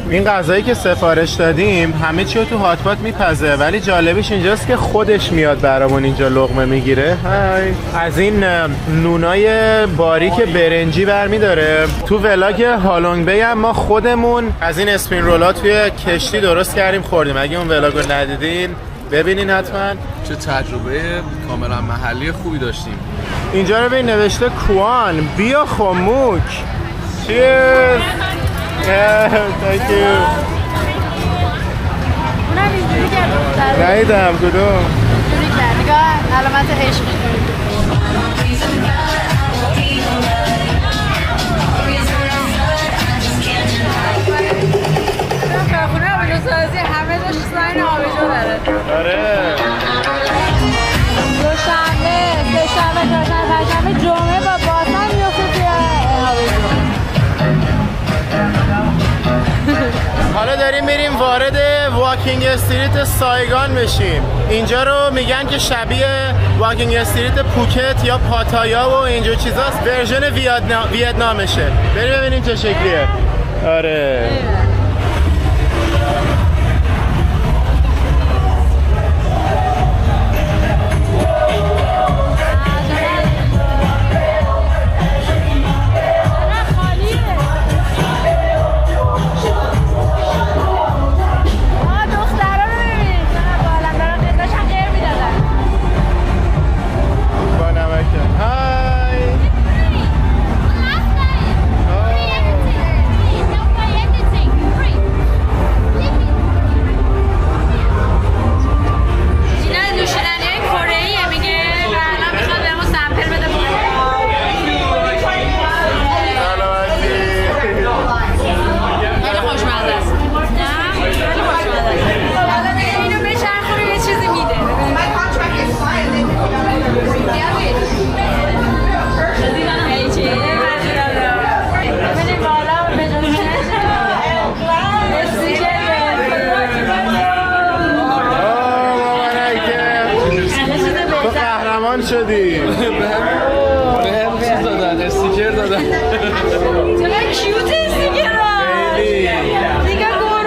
این غذایی که سفارش دادیم همه چی رو تو هاتپات میپزه ولی جالبیش اینجاست که خودش میاد برامون اینجا لقمه میگیره. از این نونای باریک برنجی برمیداره. تو ولاگ هالونگ بی هم ما خودمون از این اسپین رولا توی کشتی درست کردیم خوردیم. اگه اون ولاگ رو ندیدین ببینین حتما. چه تجربه کاملا محلی خوبی داشتیم. اینجا رو ببین نوشته کوان بیا خموک. چیرز. Thank you. اونم اینجوری کرد. نایدم کدوم؟ اینجوری کرد. نگاه علامت عشق. کارخونه آبجوسازی همه داشت ساین آبجو داره. آره. دوشنبه، سه‌شنبه، چهارشنبه، پنجشنبه، جمعه با باسن میفته توی آبجو. حالا داریم میریم وارد واکینگ استریت سایگان بشیم. اینجا رو میگن که شبیه واکینگ استریت پوکت یا پاتایا و اینجور چیزاست. ورژن ویتنامشه. بریم ببینیم چه شکلیه. آره. شدی به هم چیز دادن استیکر دادن چقدر کیوت استیکر ها دیگه گربه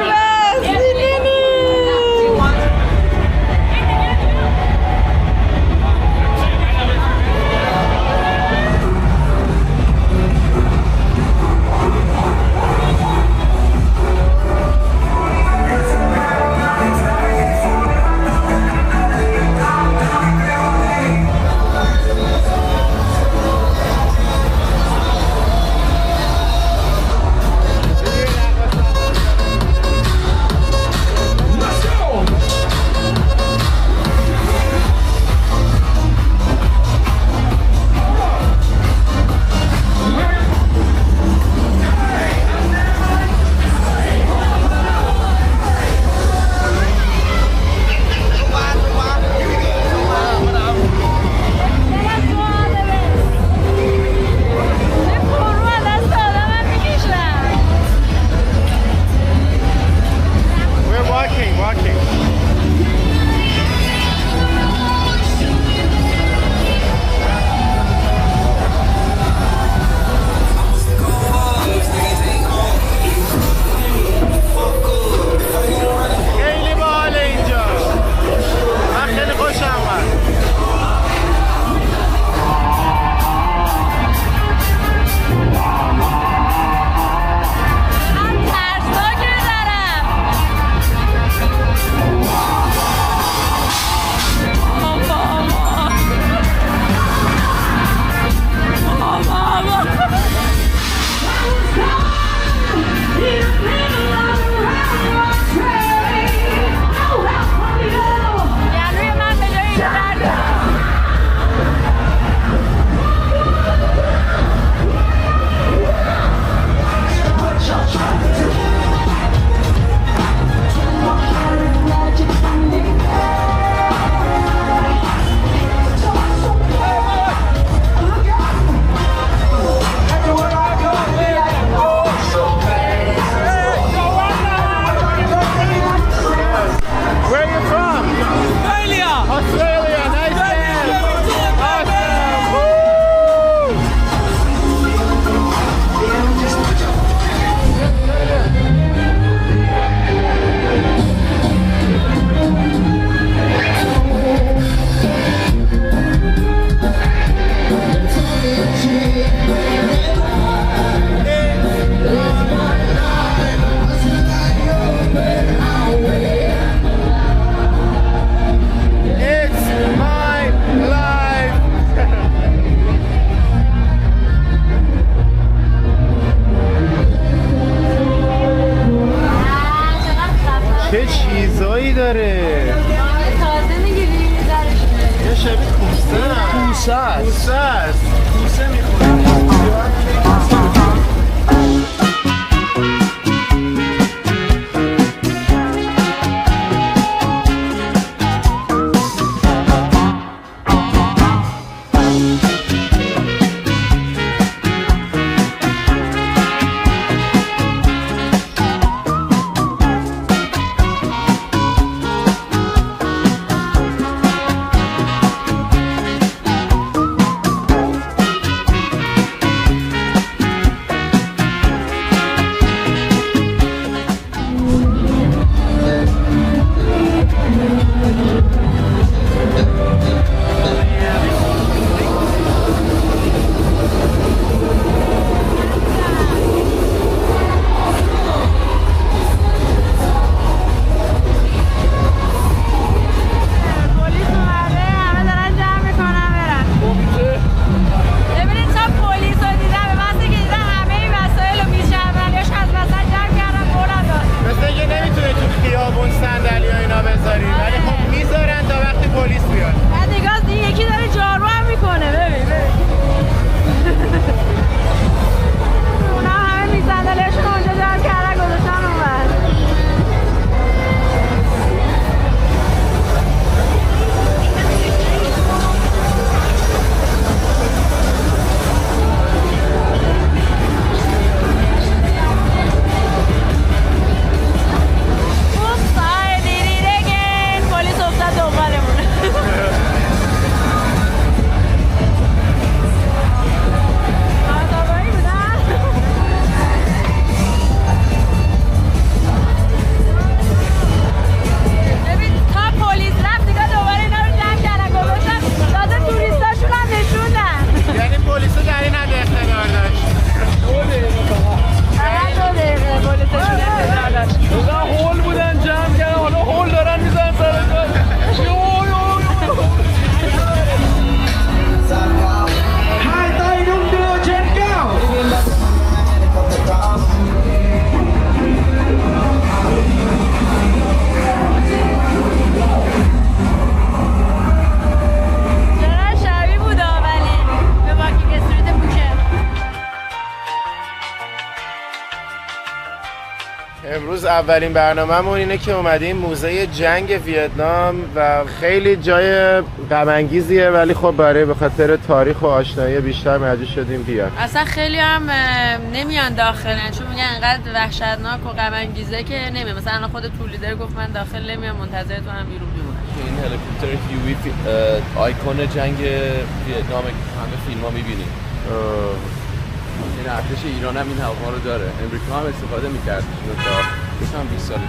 امروز اولین برنامه‌مون اینه که اومدیم موزه جنگ ویتنام و خیلی جای غم انگیزیه، ولی خب برای به خاطر تاریخ و آشنایی بیشتر مجبور شدیم بیایم. اصلا خیلی هم نمیان داخلن چون میگن انقدر وحشتناک و غم انگیزه که نمیان. مثلا الان خود تور لیدر گفت من داخل نمیام، منتظر تو هم بیرون میمونم. این هلیکوپتر فیوی آیکون جنگ ویتنام همه فیلم‌ها می‌بینیم. این ارتش ایران هم این هواپیما رو داره. امریکا هم استفاده می‌کرد تا 20 سال پیش.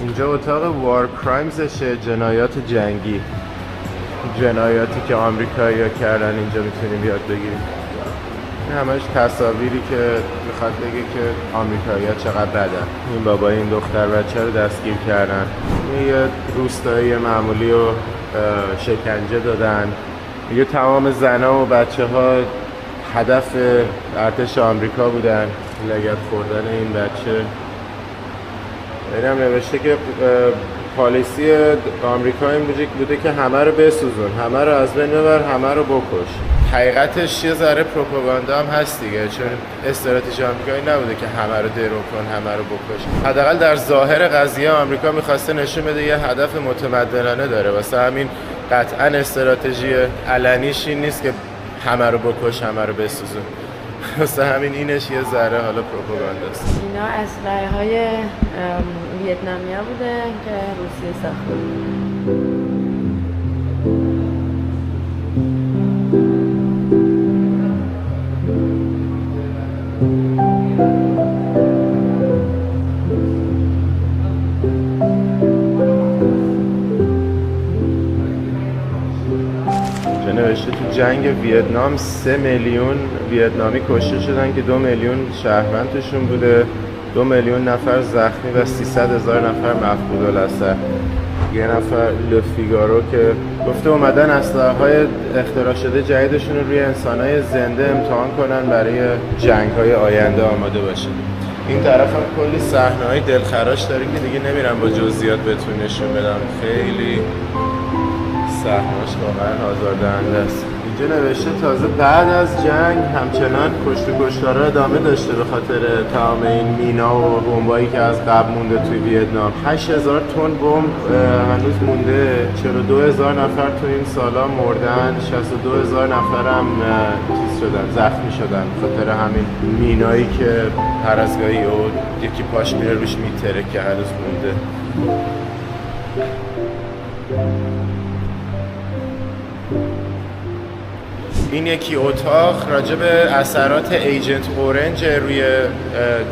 اینجا اتاق وار کرایمزشه، جنایات جنگی، جنایاتی که آمریکایی‌ها کردن اینجا میتونیم یاد بگیریم. این همش تصاویری که میخواد بگه که آمریکایی‌ها چقدر بدن. این بابا این دختر بچه رو دستگیر کردن، یه روستایی معمولی رو شکنجه دادن. میگه تمام زنها و بچه‌ها هدف ارتش آمریکا بودن. لگد خوردن این بچه. اینم نوشته که پالیسی آمریکا این بوده که همه رو بسوزون، همه رو از بین ببر، همه رو بکش. حقیقتش یه ذره پروپاگاندا هم هست دیگه، چون استراتژی آمریکایی نبوده که همه رو درو کن، همه رو بکش. حداقل در ظاهر قضیه آمریکا می‌خواسته نشون بده یه هدف متمدنانه داره، واسه همین قطعاً استراتژی علنیش این نیست که همه رو بکش، همه رو بسوزون. واسه همین اینش یه ذره حالا پروپاگانداست. اینا اسلحه‌های ویتنامیا بوده که روسیه ساخته بود. نوشته تو جنگ ویتنام 3 میلیون ویتنامی کشته شدن که 2 میلیون شهروند توشون بوده، 2 میلیون نفر زخمی و 300,000 نفر مفقود الاثر. یه نفر لفیگارو که گفته اومدن اسلحه‌های اختراع شده جدیدشون رو روی انسان‌های زنده امتحان کنن برای جنگ‌های آینده آماده باشه. این طرف هم کلی صحنه‌های دلخراش داره که دیگه نمیرم با جزئیات بهتون نشون بدم، خیلی صحنه‌اش واقعا آزاردهنده است. اینجا نوشته تازه بعد از جنگ همچنان کشت و کشتارها ادامه داشته به خاطر تمام این مینا و بمبایی که از قبل مونده توی ویتنام. 8,000 تن بمب هنوز مونده، 42,000 نفر تو این سالا مردن، 62,000 نفر هم زخمی شدن به خاطر همین مینایی که هر از گاهی یکی پاش میره روش میتره که هنوز مونده. این یکی اتاق راجع به اثرات ایجنت اورنج روی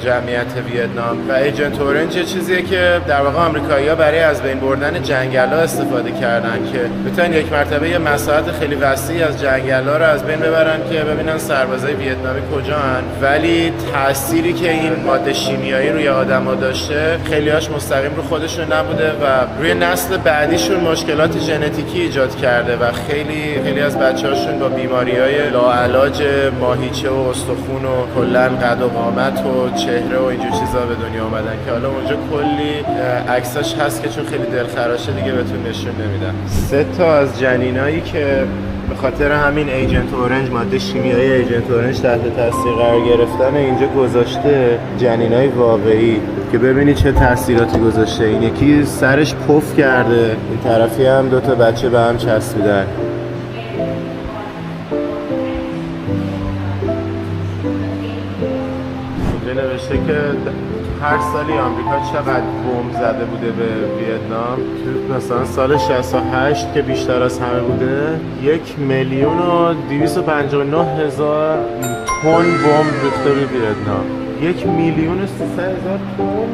جمعیت ویتنام و ایجنت اورنج چیزیه که در واقع آمریکایی‌ها برای از بین بردن جنگل‌ها استفاده کردن که بتونن یک مرتبه یه مساحت خیلی وسیعی از جنگل‌ها رو از بین ببرن که ببینن سربازای ویتنامی کجاان، ولی تأثیری که این ماده شیمیایی روی آدم‌ها داشته خیلی‌هاش مستقیم رو خودشون نبوده و روی نسل بعدیشون مشکلات ژنتیکی ایجاد کرده و خیلی از بچه‌هاشون با بیماری‌های لاعلاج ماهیچه و استخون و کلاً قد و قامت و چهره و اینجور چیزا به دنیا اومدن که حالا اونجا کلی عکساش هست که چون خیلی دلخراشه دیگه بهتون نشون نمیدم. 3 تا از جنینایی که به خاطر همین ایجنت اورنج، ماده شیمیایی ایجنت اورنج تحت تاثیر قرار گرفتن اینجا گذاشته، جنینای واقعی که ببینید چه تاثیراتی گذاشته. این یکی سرش پف کرده، این طرفی هم 2 تا بچه به هم چسبیدن. نوشته که هر سالی آمریکا چقدر بمب زده بوده به ویتنام. تو مثلا سال 68 که بیشتر از همه بوده 1,259,000 تن بمب ریخته به ویتنام. 1,300,000 تن؟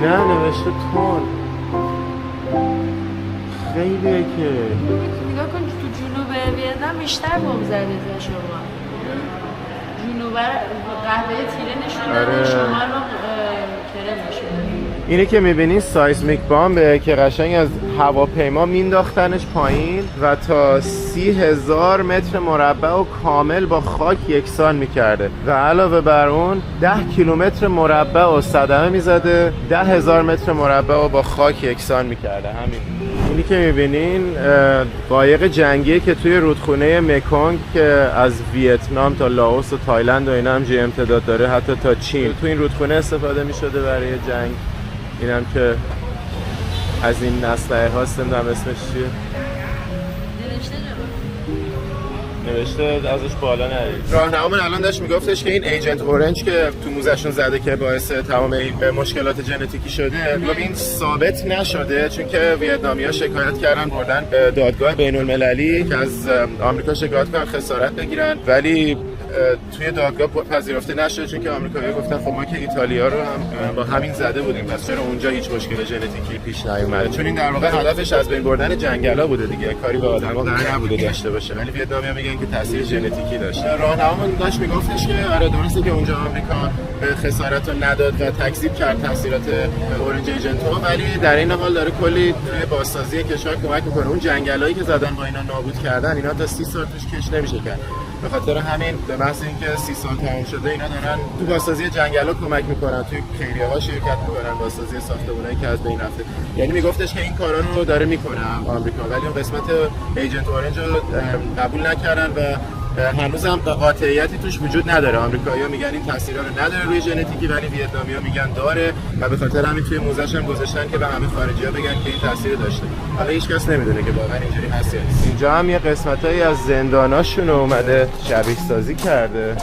نه نوشته تن. خیلیه که نگاه کن تو جنوب ویتنام بیشتر بمب زده تا شما. جنوب قهوه تیره نشون داده، شما رو کرم نشون داده. اینی که میبینین سایسمیک بامبه که قشنگ از هواپیما مینداختنش پایین و تا 30,000 متر مربع و کامل با خاک یکسان میکرده و علاوه بر اون 10 کیلومتر مربع و صدمه میزده، 10,000 متر مربع و با خاک یکسان میکرده. همین اینی که میبینین قایق جنگیه که توی رودخونه مکونگ که از ویتنام تا لاوس و تایلند و اینا هم امتداد داره، حتی تا چین. تو این رودخونه استفاده میشده برای جنگ. اینم که از این اسلحه هاست، نمیدونم اسمش چیه، نوشته ازش بالا نرید. راهنمامون الان داشت میگفتش که این ایجنت اورنج که تو موزشون زده که باعث تمام این مشکلات ژنتیکی شده، این ثابت نشده، چون که ویتنامی‌ها شکایت کردن، بردن دادگاه بین‌المللی که از آمریکا شکایت کردن خسارت بگیرن، ولی توی دادگاه پذیرفته نشد، چون که آمریکایی‌ها گفتن خب ما که ایتالیا رو هم با همین زده بودیم، پس چرا اونجا هیچ مشکل ژنتیکی پیش نیومده؟ چون این در واقع هدفش از بین بردن جنگلا بوده دیگه، کاری به آدم‌ها قرار نبوده داشته باشه، ولی ویتنامی‌ها میگن که تاثیر ژنتیکی داشته. راهنمامون داشت میگفتش که آره درسته که اونجا آمریکا خسارت رو نداد و تکذیب کرد تاثیرات اورنج ایجنت رو، ولی در این حال داره کلی توی بازسازی کشور کمک میکنه. اون جنگلایی که زدن با اینا نابود کردن، اینا تا 30 سال توش کش نمیشه کرد. به خاطر همین به محض اینکه 30 سال تمام شده، اینا دارن تو بازسازی جنگلا کمک میکنن، توی خیریه‌ها شرکت میکنن، بازسازی ساختمانایی که از بین رفته. یعنی میگفتش که این کارا رو داره میکنه آمریکا، ولی اون قسمت ایجنت اورنج رو قبول نکردن و هنوز هم قاطعیتی توش وجود نداره. آمریکایی‌ها میگن این تاثیرا رو نداره روی ژنتیکی، ولی ویتنامی‌ها میگن داره و به خاطر همین توی موزه‌ش هم گذاشتن که به همه خارجی‌ها بگن که این تاثیر داشته. حالا هیچ کس نمیدونه که واقعا اینجوری هست. اینجا هم یه قسمتایی از زنداناشون اومده شبیه سازی کرده.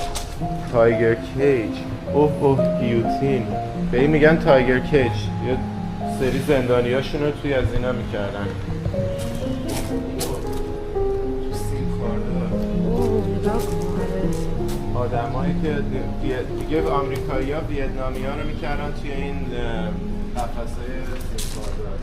تایگر کیج، اوه گیوتین، به این میگن تایگر کیج. یه سری زندانیاشون رو توی از اینا میکردن. آدمایی که دیگه آمریکایی‌ها ویتنامی‌ها رو میکردن توی این قفس‌های استخبارات.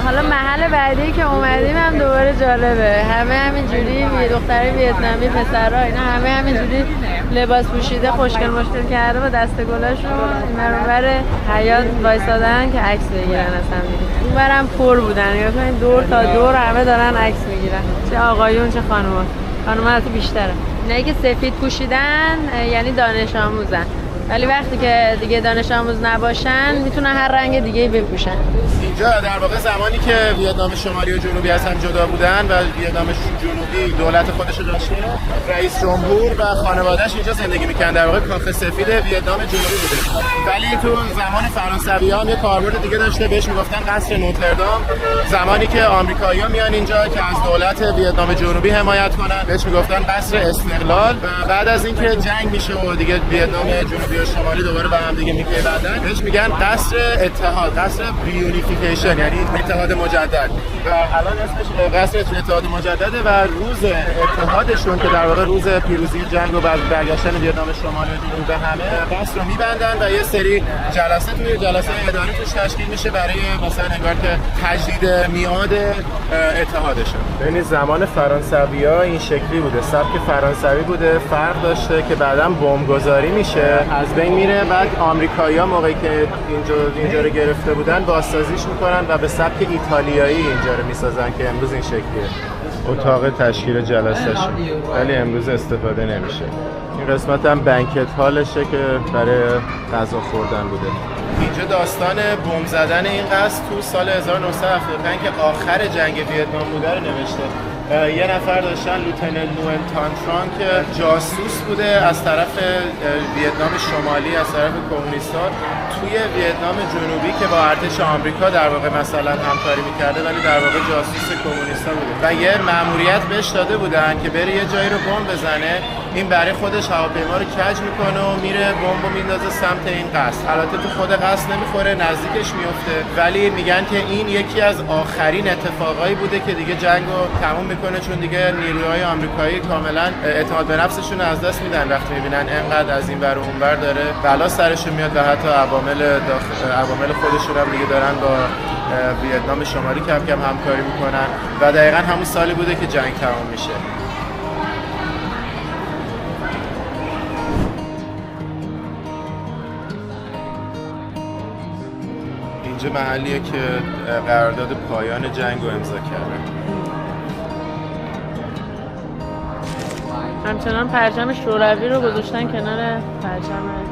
حالا محل بعدی که اومدیم هم دوباره جالبه. همه همینجوری دخترای ویتنامی، پسرها، اینا همه همینجوری لباس پوشیده، خوشگل مشکل کرده با دست گلاشون این اونور حیاط وایسادن که عکس بگیرن. اصلا اونورم پر بودن، یا کنین دور تا دور همه دارن عکس میگیرن، چه آقایون چه خانوما. خانوما البته بیشتره. اینایی که سفید پوشیدن یعنی دانش آموزن، ولی وقتی که دیگه دانش آموز نباشن میتونن هر رنگ دیگه بپوشن. اینجا در واقع زمانی که ویتنام شمالی و جنوبی از هم جدا بودن و ویتنام جنوبی دولت خودش رو داشته، رئیس جمهور و خانواده‌اش اینجا زندگی می‌کردن. در واقع کاخ سفید ویتنام جنوبی بوده. ولی تو زمان فرانسوی‌ها هم یه کاربرد دیگه داشته، بهش میگفتن قصر نوتردام. زمانی که آمریکایی‌ها میان اینجا که از دولت ویتنام جنوبی حمایت کنن، بهش میگفتن قصر استقلال. و بعد از اینکه جنگ میشه و دیگه ویتنام جنوبی و شمالی دوباره به هم دیگه میپیوندن، بهش میگن قصر اتحاد، قصر ریونیفیکیشن، یعنی اتحاد مجدد. و الان اسمش قصر اتحاد مجدده و روز اتحادشون که در واقع روز پیروزی جنگ و برگشتن ویتنام شمالی و جنوبی به همه، قصر رو میبندن و یه سری جلسه توی جلسه اداری توش تشکیل میشه برای مثلا انگار که تجدید میعاد اتحادشون. ببین زمان فرانسوی‌ها این شکلی بوده، سبک فرانسوی بوده، فرق داشته که بعداً بمبگذاری میشه، از بین میره. بعد آمریکایی‌ها موقعی که اینجا رو گرفته بودن بازسازیش میکنن و به سبک ایتالیایی اینجا رو میسازن که امروز این شکلیه. اتاق تشکیل جلسه‌شه ولی امروز استفاده نمیشه. این قسمت هم بنکت هالشه که برای غذا خوردن بوده. اینجا داستان بمب زدن این قصر تو سال 1975 که آخر جنگ ویتنام بوده رو نوشته. یه نفر داشتن لوتننت نوئن تانتران که جاسوس بوده از طرف ویتنام شمالی، از طرف کمونیست‌ها توی ویتنام جنوبی که با ارتش آمریکا در واقع مثلا همکاری می‌کرده، ولی در واقع جاسوس کمونیست‌ها بوده و یه مأموریت بهش داده بودن که بره یه جایی رو بمب بزنه. این برای خودش هواپیما رو کج میکنه و میره بمبو میندازه سمت این قصر. البته تو خود قصر نمیخوره، نزدیکش میفته، ولی میگن که این یکی از آخرین اتفاقایی بوده که دیگه جنگو تموم میکنه، چون دیگه نیروهای آمریکایی کاملا اعتماد به نفسشون از دست میدن وقتی میبینن انقدر از این ور و اون ور داره بلا سرشون میاد و حتی عوامل خودشون هم دیگه دارن با ویتنام شمالی کم کم همکاری میکنن و دقیقاً همون سالی بوده که جنگ تمام میشه. اینجا محلیه که قرارداد پایان جنگ رو امضا کردن. همچنان پرچم شوروی رو گذاشتن کنار پرچم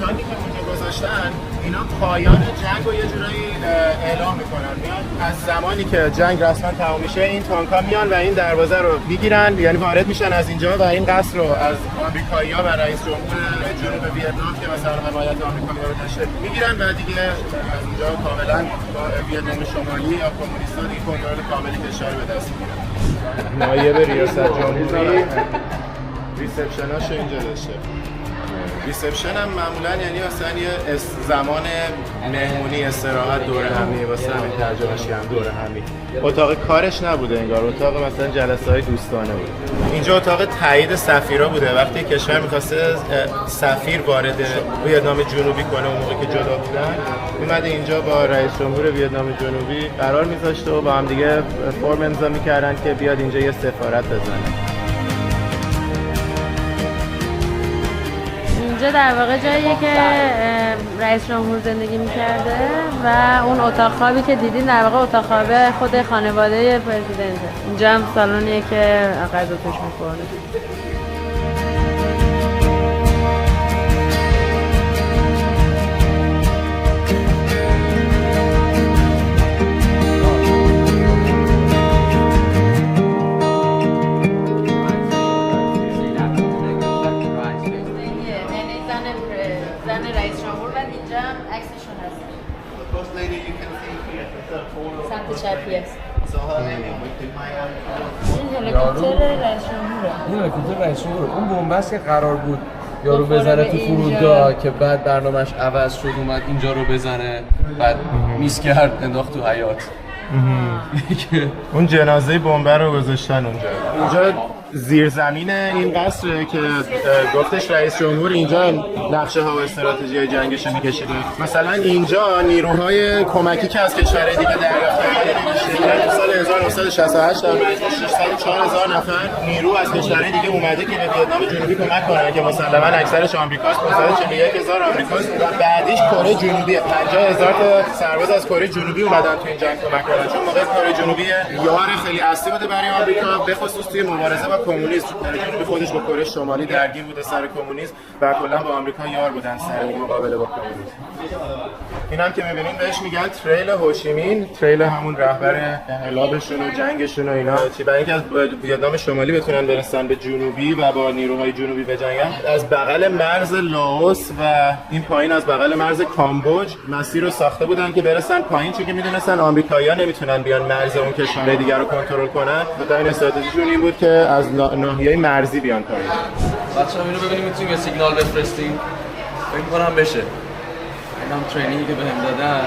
تانکی که اونجا گذاشتن اینا پایان جنگ رو یه جورایی اعلام میکنن. میان از زمانی که جنگ رسما تمام میشه این تانکا میان و این دروازه رو میگیرن، یعنی وارد میشن از اینجا و این قصر رو از آمریکایی‌ها و رئیس جمهور جنوب ویتنام که مثلا حمایت آمریکایی‌ها رو داشته میگیرن و دیگه از اونجا کاملا با ویتنام شمالی یا کمونیست‌ها دیگه کنترل کاملی کشور به دست میگیرن. نایب ریاست جمهوری ریسپشناشو اینجا داشته. ریسپشن هم معمولا یعنی مثلا یه زمان مهمونی استراحت دوره همی واسه همین ترجمهش کردن دوره همی. اتاق کارش نبوده انگار، اتاق مثلا جلسه های دوستانه بود. اینجا اتاق تایید سفیرا بوده. وقتی کشور می‌خواسته سفیر وارد ویتنام جنوبی کنه اون موقع که جدا بودن میومده اینجا با رئیس جمهور ویتنام جنوبی قرار می‌ذاشته و با هم دیگه فرم امضا می‌کردن که بیاد اینجا یه سفارت بزنه. اینجا در واقع جاییه که رئیس جمهور زندگی میکرده و اون اتاق خوابی که دیدین در واقع اتاق خواب خود خانواده پرزیدنته. اینجا هم سالونیه که غذا توش میخوره. سمت چپ هست. این هلیکوپتر رئیس جمهوره. این هلیکوپتر رئیس جمهوره. اون بمبست که قرار بود یارو بزنه تو فرودگاه که بعد برنامه‌اش عوض شد اومد اینجا رو بزنه بعد میس کرد انداخت تو حیاط. اون جنازه بمب رو گذاشتن اونجا زیرزمین این قصر که گفتش رئیس جمهور اینجا نقشه ها و استراتژی جنگش میکشیده. مثلا اینجا نیروهای کمکی که از کشورهای دیگه دریافت کردن سال 1968 در مجموع 604,000 نفر نیرو از کشورهای دیگه اومده که به ویتنام جنوبی کمک کنن که مسلما اکثرش آمریکاست. 541,000 آمریکاست و بعدیش کره جنوبی 50,000 تا سرباز از کره جنوبی اومدن تو این جنگ کمک کردن، چون موقع کره جنوبی یار خیلی اصلی بوده برای آمریکا، به خصوص توی مبارزه با کمونیسم. کره جنوبی خودش با کره شمالی درگیر بوده سر کمونیسم و کلا با آمریکا یار بودن سر مقابله با کمونیسم. اینم که می‌بینین بهش میگن تریل هوشیمین، تریل همون رهبر انقلابشون و جنگشون و اینا، چی برای اینکه از ویتنام شمالی بتونن برسن به جنوبی و با نیروهای جنوبی بجنگن، از بغل مرز لاوس و این پایین از بغل مرز کامبوج مسیر رو ساخته بودن که برسن پایین، چون که میدونستن آمریکایی‌ها نمیتونن بیان مرز اون کشورهای دیگر رو کنترل کنن. مثلا این استراتژیشون این بود که از ناحیه مرزی بیان پایین. بچه‌ها اینو ببینیم میتونیم یه سیگنال بفرستیم. فکر می‌کنم بشه. اینم ترینینگی که بهم دادن.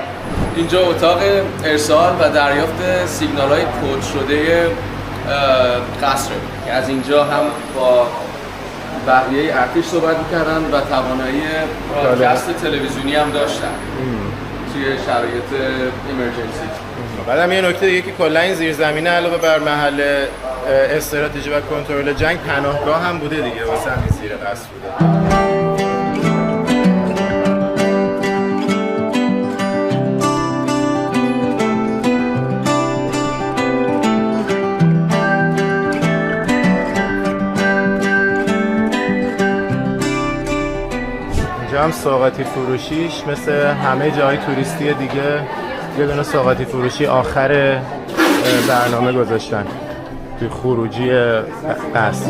اینجا اتاق ارسال و دریافت سیگنال‌های کد شده قصر که از اینجا هم با بقیه ارتش صحبت می‌کردن و توانایی برادکست تلویزیونی هم داشتن توی شرایط ایمرجنسی. بعدم یه نکته دیگه که کلا این زیرزمینه علاوه بر محل استراتژی و کنترل جنگ پناهگاه هم بوده دیگه، واسه همین زیر قصر بوده. هم سوغاتی فروشیش مثل همه جای توریستی دیگه یه دونه سوغاتی فروشی آخر برنامه گذاشتن توی خروجی قصر.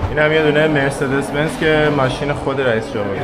این هم یه دونه مرسدس بنز که ماشین خود رئیس جمهوریه.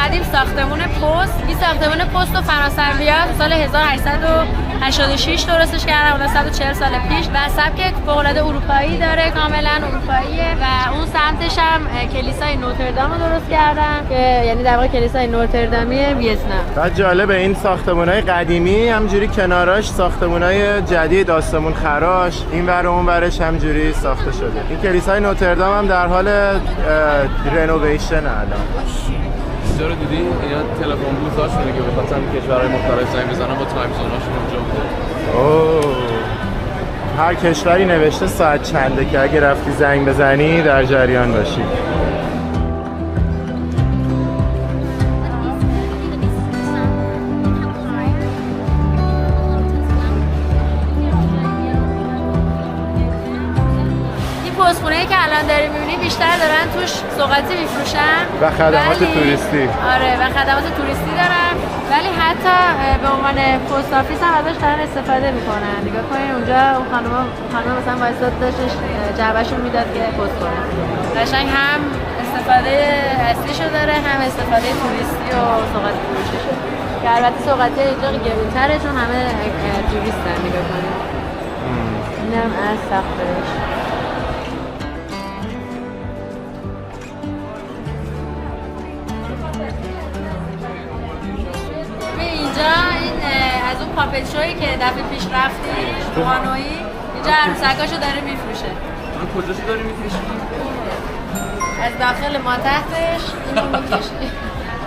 قدیم ساختمون پست. این ساختمون پست و فرانسوی‌ها سال 1886 درستش کردن، اون 140 سال پیش و سبک فوق‌العاده اروپایی داره، کاملا اروپاییه و اون سمتش هم کلیسای نوتردام رو درست کردن که یعنی در واقع کلیسای نوتردامی ویتنام. بعد جالبه این ساختمان‌های قدیمی همجوری کناراش ساختمان‌های جدید آسمون خراش، این ور و اون ورش همجوری ساخته شده. این کلیسای نوتردام هم در حال رنوویشن الان. اینجا رو دیدی؟ اینا تلفن بوثاشونه که بخاطر کشورهای مختلف زنگ بزنن با تایم زوناشون اونجا بوده. اوه. هر کشوری نوشته ساعت چنده که اگه رفتی زنگ بزنی در جریان باشی. پستخونه‌ای که الان داری می‌بینی بیشتر دارن توش سوغاتی می‌فروشن و خدمات توریستی. آره و خدمات توریستی دارن، ولی حتی به عنوان پست آفیس هم ازش دارن استفاده می‌کنن. نگاه کنین اونجا اون خانم مثلا وایساد داشتش جعبه‌شو میداد که پست کنه. قشنگ هم استفاده اصلیشو داره، هم استفاده توریستی و سوغاتی فروشیشو. که البته سوغاتی اینجا گرون‌تره چون همه توریستن. نگاه کنین. اینم از ساختش. این از اون پاپت شویی که دفعه پیش رفتی تو هانوی، اینجا عروسکاشو داره میفروشه. من کجاشو داری میفروشی؟ از داخل ما تحتش اینو میکشی.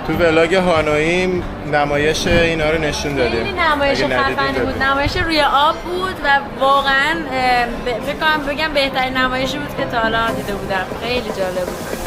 تو ولاگ هانوی نمایش اینا رو نشون دادیم. خیلی نمایش خفنی بود، نمایش روی آب بود و واقعا بگم بهترین نمایشی بود که تا حالا دیده بودم. خیلی جالب بود.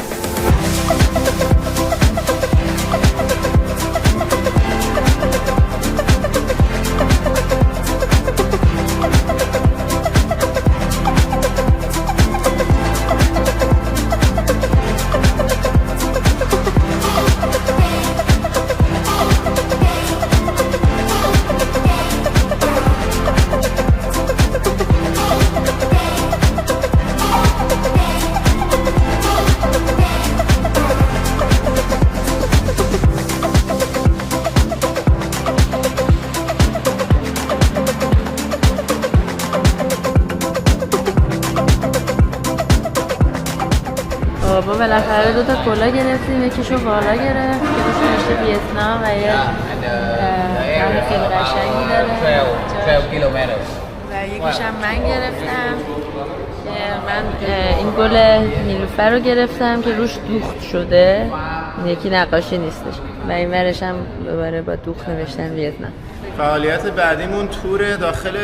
بابا بالاخره دو تا کلا گرفتیم، یکیشو بالا گرفت که روش نوشته ویتنام و یه رنگ خیلی قشنگی داره 12 kilometers. و یکیش هم من گرفتم که من این گل نیلوفر رو گرفتم که روش دوخت شده، یکی نقاشی نیستش و این ورش هم دوباره با دوخت نوشتن ویتنام. فعالیت بعدیمون تور داخل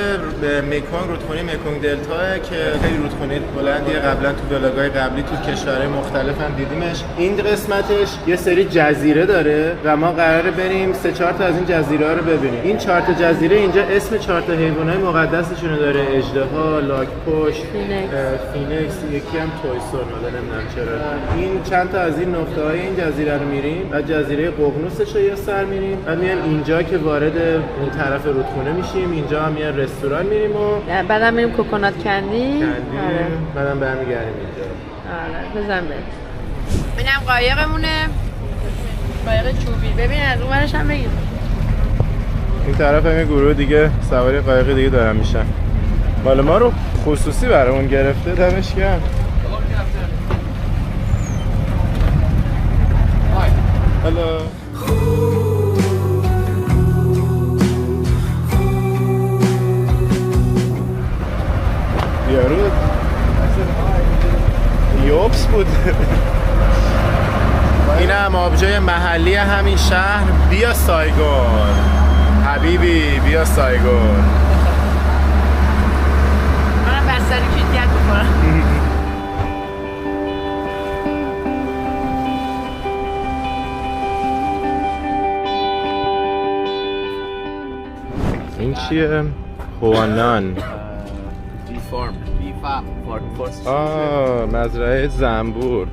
مکونگ، رودخونه مکونگ دلتا که خیلی رودخونه بلندیه. قبلا تو ولاگ‌های قبلی تو کشورهای مختلف هم دیدیمش. این قسمتش یه سری جزیره داره و ما قراره بریم 3-4 تا از این جزیره ها رو ببینیم. این 4 تا جزیره اینجا اسم 4 تا حیوانات مقدسشون داره: اژدها، لاک‌پشت، فینکس، یکی هم تویسون، حالا نمیدونم چرا. این چند تا از این نقطه‌های این جزیره رو میریم. بعد جزیره ققنوسش رو یه سر میریم. بعد میایم اینجا که وارد این طرف رودخونه میشیم. اینجا هم یه رستوران میریم و بعدم میریم کوکونات کندی. آره. بعدم برمیگردیم اینجا. آره بزن بریم. اینم قایقمونه، قایق چوبی. ببین از اون ورش هم بگیر. این طرف هم یه گروه دیگه سواری قایق دیگه دارن میشن. مال ما رو خصوصی برامون گرفته، دمش گرم. هلو. یارو یوبس بود. این هم آبجوی محلی همین شهر. بیا سایگون حبیبی، بیا سایگون. منم بستری کیتیت بخورم. این چیه؟ هوانان. مزرعه زنبور.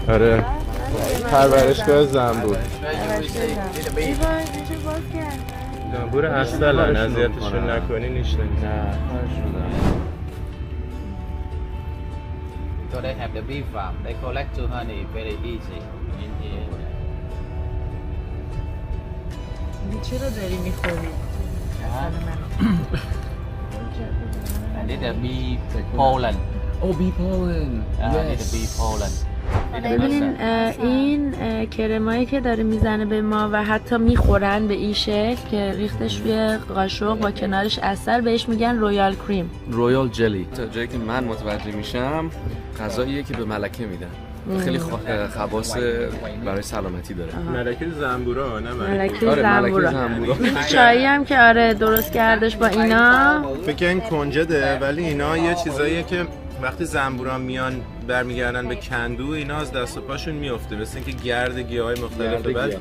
آره، پرورشگاه زنبور. زنبور اصلا اذیتشون نکنی نیشتن. So they have the bee farm. They collect the honey very easy in here. چرا داری میخوری؟ This is bee Poland. Oh, bee pollen. This is bee Poland. ببینین این کرمایی که داره میزنه به ما و حتی میخورن به این شکل که ریختش روی قاشق با کنارش عسل بهش میگن رویال کریم. رویال جلی. تا جایی که من متوجه میشم غذاییه که به ملکه میدن. خیلی خواص برای سلامتی داره. ملکه زنبورا نه ملکه آره، زنبورا. زنبورا. چایی هم که آره درست کردش با اینا. فکر این کنجده ولی اینا یه چیزاییه که وقتی زنبورا میان برمیگردن به کندو اینا از دست و پاشون میفته، مثل اینکه گرد گیاهای مختلف بعد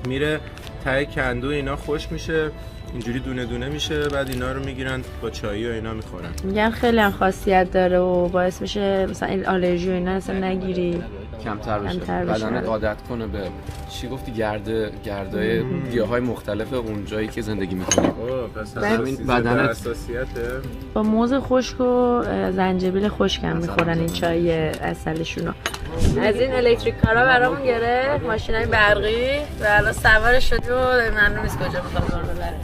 میره ته کندو اینا خشک میشه اینجوری دونه دونه میشه بعد اینا رو میگیرن با چایی و اینا میخورن. میگن خیلی هم خاصیت داره و باعث میشه مثلا این آلرژی و اینا اصلا نگیری، کمتر بشه. کمتر بشه. بدنت عادت کنه به چی گفتی گردای گیاهای مختلف اون جایی که زندگی میکنی. پس بدنت حساسیته. با موز خشک و زنجبیل خشک هم میخورن این چای عسلشونو. از این الکتریک کارا برامون گرفت، ماشینای برقی و الان سوار شدیم و معلوم نیست کجا میخوام ببره.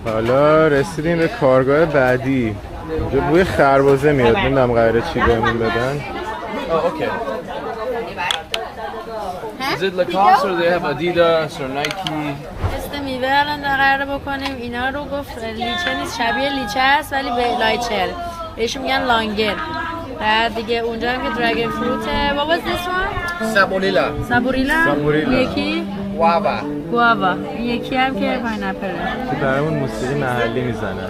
حالا رسیدیم به کارگاه بعدی. اینجا بوی خربزه میاد، نمیدونم قراره چی بهمون بدن. Okay. Is it Lacoste or they have Adidas or Nike? تست میوه الان قراره بکنیم. اینا رو گفت لیچه نیست، شبیه لیچه است ولی به لایچر بهشون میگن لانگر. بعد دیگه اونجا هم که دراگن فروته. What was this one? Sabolilla. سابوریلا. یکی Guava. گواوا. یکی هم که پاینپله. که برامون موسیقی محلی میزنن.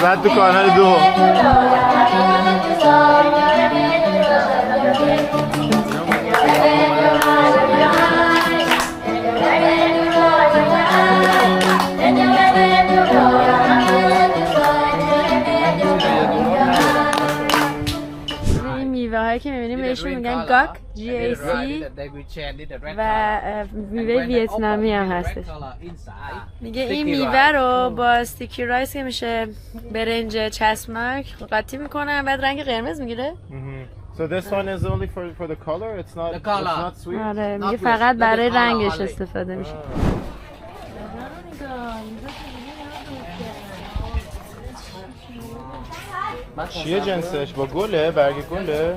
بعد تو کانال 2 این میوه هایی که میبینیم بهشون میگن گاک GAC و میوه ویتنامی هم هستش. میگه این میوه رو با استیکی رایس که میشه برنج چسبناک قاطی میکنن بعد رنگ قرمز میگیره. So this one is only for the color. It's not. The color. It's not sweet. آره میگه فقط برای رنگش استفاده میشه. چیه جنسش؟ با گله؟ برگ گله؟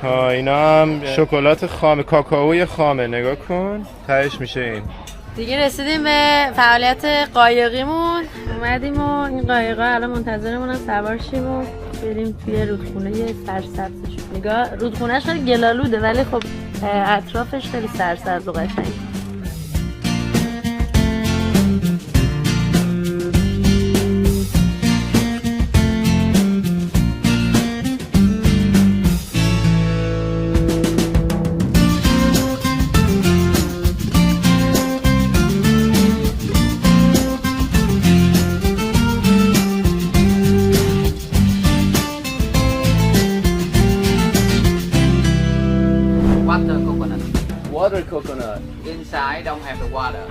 ها اینا هم شکلات خام، کاکائوی خامه. نگاه کن تهش میشه این. دیگه رسیدیم به فعالیت قایقیمون. اومدیم و این قایقا الان منتظرمون هم سوار شیم و بریم توی رودخونه سرسبزش. نگاه رودخونهش خیلی گلالوده ولی خب اطرافش خیلی سرسبز و قشنگ. Water coconut. Inside don't have the water.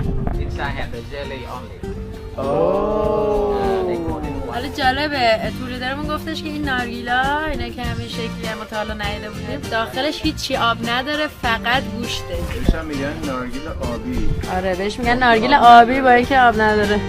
Inside have the jelly only. Oh. They call it حالا جالبه تولیدرمون گفتش که این نارگیلا اینا که همین شکلی هم تا حالا ندیده بودیم داخلش هیچی آب نداره فقط گوشته. بهش هم میگن نارگیل آبی. آره بهش میگن نارگیل آبی با اینکه آب نداره.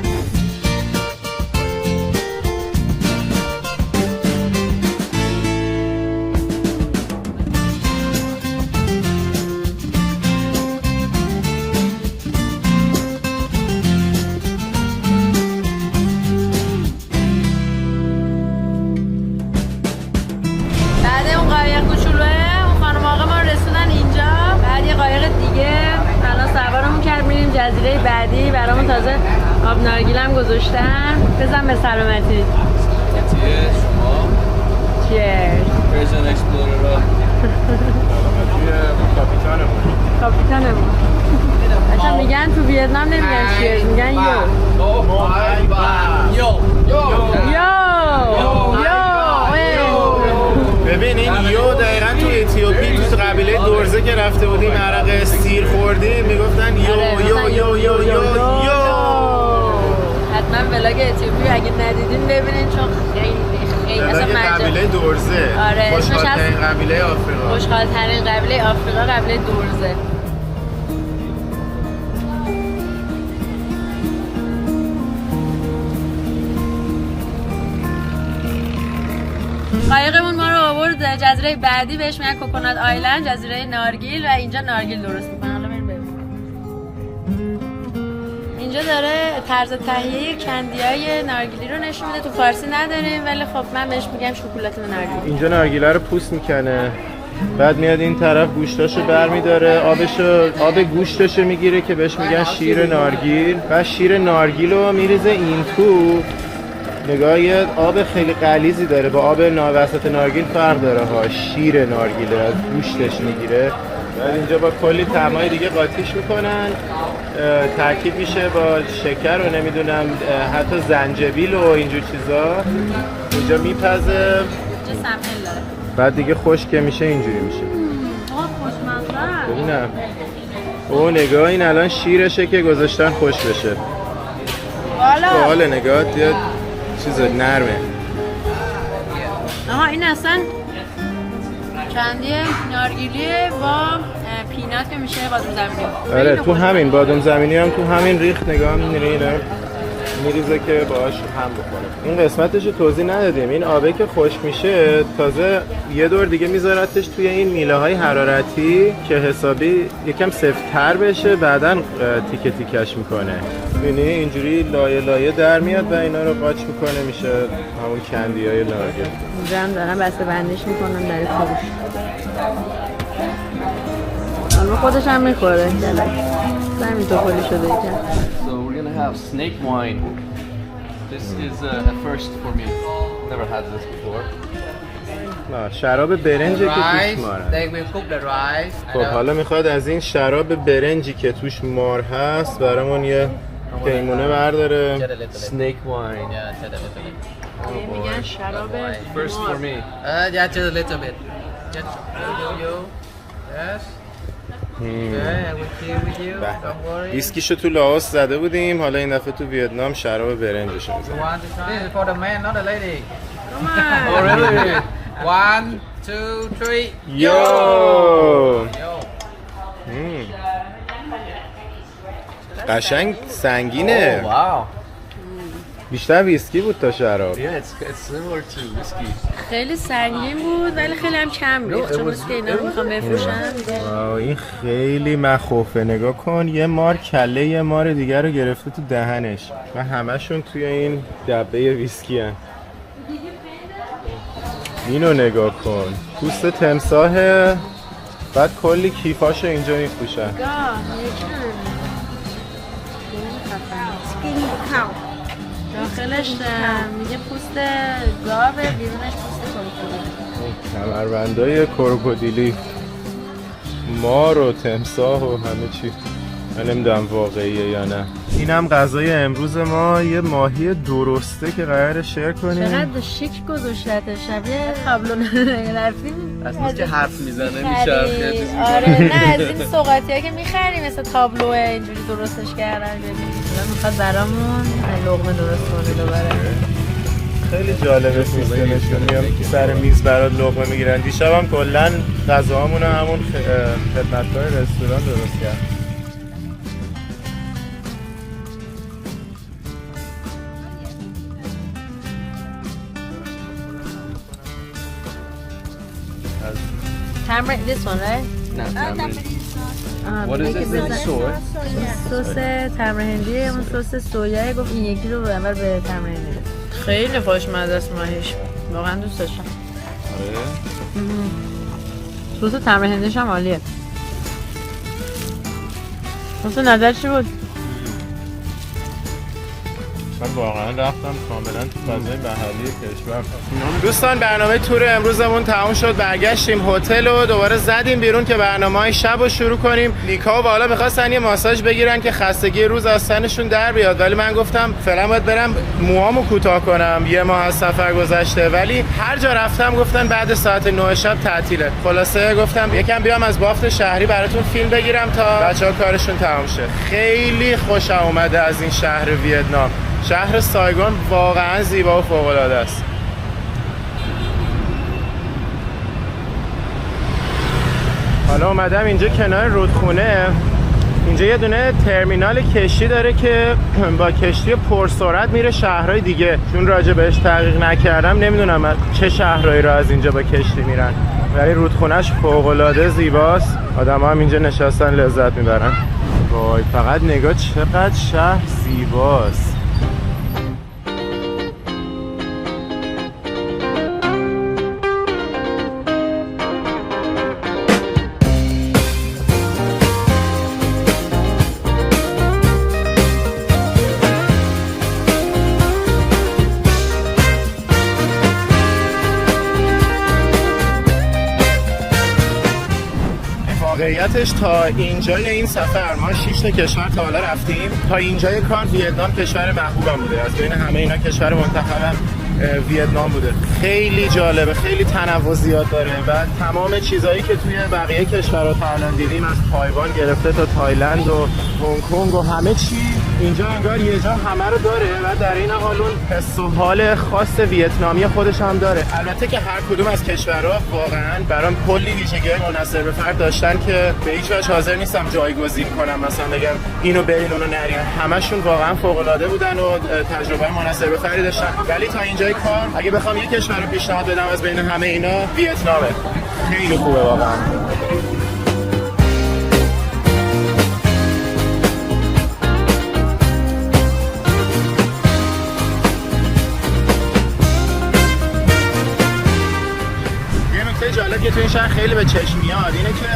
جزیره بعدی برامون تازه آب نارگیل هم گذاشتن. بزن به سلامتی. شما چیرز. پرژن اکسپلورر کاپیتانمون. اصلا میگن تو ویتنام نمیگن چیرز، میگن یو. ببین این یو دقیقا تو اتیوپی تو قبیله دورزه که رفته بودیم عرق سیر خوردیم میگفتن یو یو یو یو یو یو. حتما ولاگ اتیوپی اگه ندیدین ببینین چون خیلی اصلا قبیله دورزه. آره خوشحال‌ترین قبیله آفریقا. خوشحال‌ترین قبیله آفریقا قبیله دورزه. قایقمون ما رو آورد جزیره بعدی بهش میگن کوکونات آیلند، جزیره نارگیل و اینجا نارگیل درست میکنن. حالا بریم ببینیم. اینجا داره طرز تهیه کندیای نارگیلی رو نشون میده. تو فارسی نداریم ولی خب من بهش میگم شکلات نارگیل. اینجا نارگیله رو پوست میکنه بعد میاد این طرف گوشتاشو برمیداره آب گوشتاشو میگیره که بهش میگن شیر نارگیل و شیر نارگیل رو میریزه این تو. نگاه یه آب خیلی غلیظی داره با آب وسط نارگیل فرق داره ها. شیر نارگیل از گوشتش میگیره بعد اینجا با کلی طعمای دیگه قاطیش میکنن ترکیب میشه با شکر و نمیدونم حتی زنجبیل و اینجور چیزا اینجا میپزه اینجا سمپل داره بعد دیگه خشک میشه اینجوری میشه. خوشمزه. ببینم او نگاه این الان شیرشه که گذاشتن خوش بشه. بالا نگاه یه چیز نرمه. آها این اصلا کندی نارگیلیه با پینات که میشه بادام زمینی. آره تو همین بادام زمینی هم تو همین ریخت نگاه می‌بینید میریزه که باهاش هم بخوره. این قسمتش رو توضیح ندادیم. این آبه که خشک میشه تازه یه دور دیگه میذارتش توی این میله‌های حرارتی که حسابی یکم سفت‌تر بشه بعداً تیکه تیکش میکنه. ببینی اینجوری لایه لایه در میاد و اینا رو قاچ میکنه میشه همون کندیای نارگیل. اینجا هم دارن بسته بندیش میکنن در فروش. البته خودش هم میخوره. زمین تو پلی شده یکم. So we're gonna have snake wine. This is a first for me. Never had this before. شراب برنجی که توش ماره. They will cook the rice. خب حالا میخواد از این شراب برنجی که توش مار هست برامون یه پیمونه برداره. Snake wine. میگن شراب First for me. Yeah, just a little bit. Just you. Yes. Okay, I will share with you. Don't worry. ویسکیشو تو لاوس زده بودیم حالا این دفعه تو ویتنام شراب برنجش میزنیم. This is for the man, not the lady. Oh really? 1, 2, 3. یو! قشنگ سنگینه. Oh, wow. بیشتر ویسکی بود تا شراب. Yeah, it's similar to whiskey. خیلی سنگین بود ولی خیلی هم کم ریخت چون که اینا رو میخوام بفروشن. این خیلی مخوفه. نگاه کن یه مار کله یه مار دیگر رو گرفته تو دهنش و همشون توی این دبه ویسکی هن. اینو نگاه کن پوست تمساحه بعد کلی کیفاشو اینجا میفروشن. داخلش میگه پوست گاوه بیرونش پوست کروکودیل. کمربندای کروکودیلی مار و تمساح و همه چی. من نمیدونم واقعیه یا نه. اینم غذای امروز ما یه ماهی درسته که قراره شیر کنیم. چقدر شیک گذاشته شبیه تابلو رفتیم از اینکه حرف میزنه میچرخه. آره نه از این سوغاتی‌ها که میخریم مثل تابلو اینجوری درستش کردن. ببین میخواد برامون لقمه درست کنه دوباره. خیلی جالبه سیستمشون. میام سر میز برات لقمه میگیرن. دیشبم کلا غذاهامون رو همون خدمتگاه رستوران درست کرد. Tamarind, this one, right? نه تمرین. What make is it this? with Soy? سس تمرهندی، اون سس سویایی گفت این یکی رو اول به تمرهندی بده. خیلی خوشمزه است ماهیش. واقعا دوست داشتم. آره. سس تمرهندیش هم عالیه. واسه نظر چی بود؟ من واقعا رفتم کاملا تو فضای محلی کشور. دوستان برنامه تور امروزمون تموم شد. برگشتیم هتل و دوباره زدیم بیرون که برنامه‌های شب رو شروع کنیم. نیکا و بالا می‌خواستن یه ماساژ بگیرن که خستگی روز از تنشون در بیاد، ولی من گفتم فعلا باید برم موهامو کوتاه کنم. یه ماه از سفر گذشته، ولی هر جا رفتم گفتن بعد ساعت 9 شب تعطیله. خلاصه گفتم یکم بیام از بافت شهری براتون فیلم بگیرم تا بچه‌ها کارشون تموم شه. خیلی خوشم اومده از این شهر ویتنام. شهر سایگون واقعا زیبا و فوق‌العاده است. حالا اومدم اینجا کنار رودخونه. اینجا یه دونه ترمینال کشتی داره که با کشتی پرسرعت میره شهرهای دیگه. چون راجع بهش تحقیق نکردم نمیدونم چه شهرهایی رو از اینجا با کشتی میرن، ولی رودخونه‌اش فوق‌العاده زیباست. آدم‌ها هم اینجا نشستن لذت میبرن. وای فقط نگاه چقدر شهر زیباست. واقعیتش تا اینجای این سفر ما 6 تا کشور تا حالا رفتیم. تا اینجای کار ویتنام کشور محبوبم بوده. از بین همه اینا کشور منتخبم ویتنام بوده. خیلی جالبه، خیلی تنوع زیاد داره و تمام چیزایی که توی بقیه کشورها تا الان دیدیم، از تایوان گرفته تا تایلند و هنگ کنگ و همه چی، اینجا انگار یه جا همه رو داره و در این حال اون حس و حال خاص ویتنامی خودش هم داره. البته که هر کدوم از کشورها واقعا برام کلی ویژگی منحصر به فرد داشتن که به هیچ وجه حاضر نیستم جایگزین کنم، مثلا بگم اینو برین اونو نرین. همشون واقعا فوق العاده بودن و تجربه منحصر به فردی داشتن. ولی تا اینجای کار اگه بخوام یک کشور رو پیشنهاد بدم از بین همه اینا، ویتنامه. خیلی خوبه واقعا. جالب که تو این شهر خیلی به چشم میاد اینه که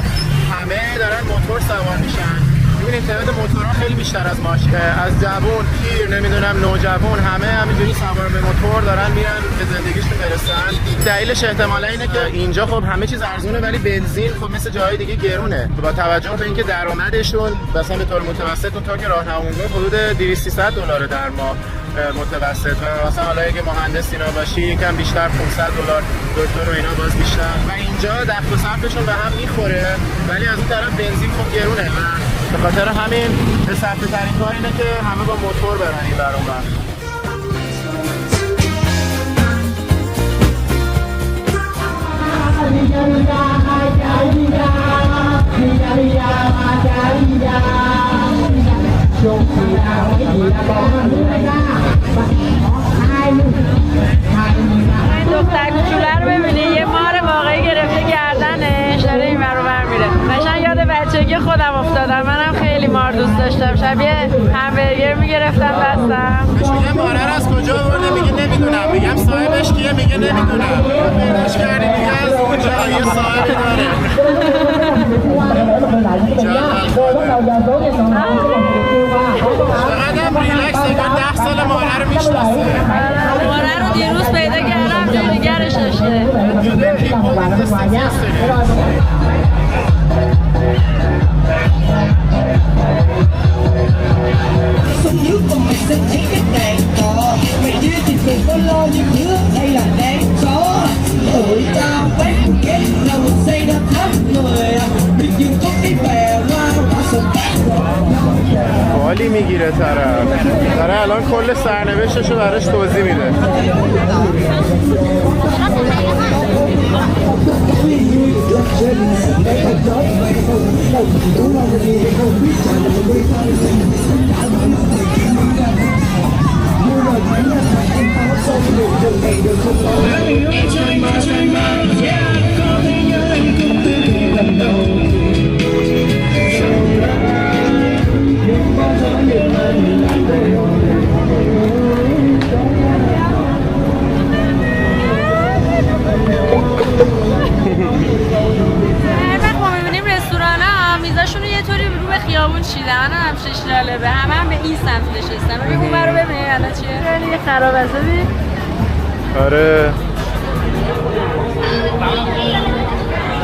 همه دارن موتور سوار میشن. ببینید تعداد موتورها خیلی بیشتر از ماشین، از جوون، پیر، نمیدونم نوجوان، همه همینجوری سوار به موتور دارن میرن به زندگیشون برسن. دلیلش احتمالا اینه که اینجا خب همه چیز ارزونه ولی بنزین خب مثل جاهای دیگه گرونه. با توجه به اینکه درآمدشون مثلا به طور متوسط اون تا که راهنمایی حدود 200-300 دلار در ماه متوسط، و مثلا حالا اگه مهندس اینا باشی یکم بیشتر 500 دلار، دکتر و اینا باز بیشتر، و اینجا دخل و صرفشون به هم میخوره ولی از اون طرف بنزین خب گرونه. به خاطر همین به صرفه ترین کار اینه که همه با موتور برن این ور اون ور. این دختر کوچوله رو ببینی، یه مار واقعی گرفته گردنش داره این ور اون ور میره. قشنگ یاد بچگی خودم افتادم. منم خیلی مار دوست داشتم. شبیه همبرگر میگرفتم دستم. بهش میگم ماره رو از کجا آورده؟ میگه نمیدونم. میگم صاحبش کیه؟ میگه نمیدونم. پیداش کردی؟ میگه از اونجا یه صاحبی داره. چقدرم ریلکس، انگار 10 سال ماره رو میشناسه. ماره رو دیروز پیدا کردم، جای دیگرش داشته. والی میگیره طرف. داره الان کل سرنوشتشو براش توضیح میده. میزاشون یه طوری رو به خیابون چیدن، هم شش جالبه، هم به این سمت نشستن. ببین اون رو ببین الان چیه؟ خیلی خراب است ببین. آره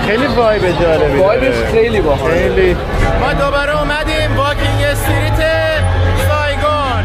خیلی وایب جالبی. وایبش خیلی باحال. خیلی. ما دوباره اومدیم واکینگ استریت سایگون.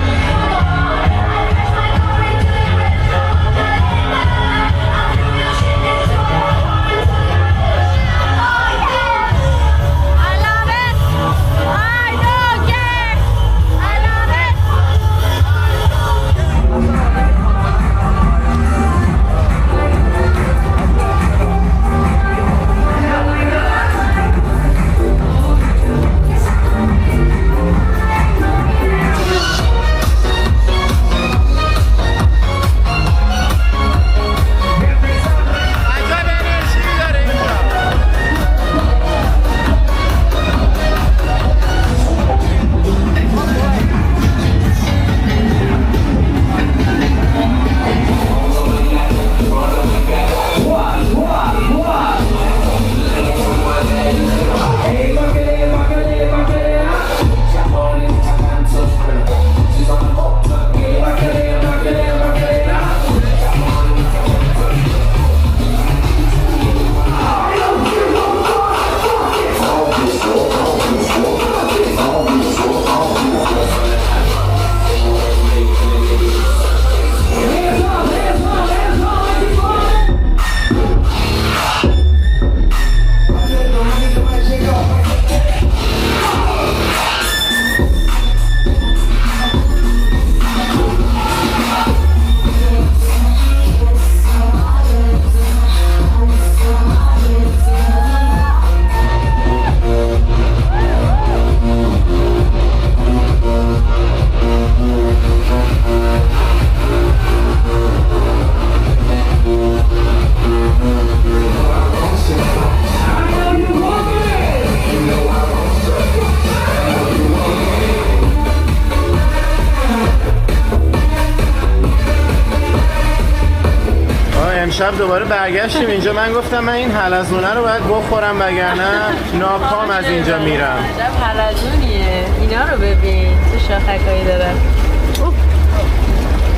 امشب دوباره برگشتیم اینجا. من گفتم من این حلزونه رو باید بخورم وگرنه ناکام از اینجا میرم. عجب حلزونیه. اینا رو ببین چه شاخکایی داره.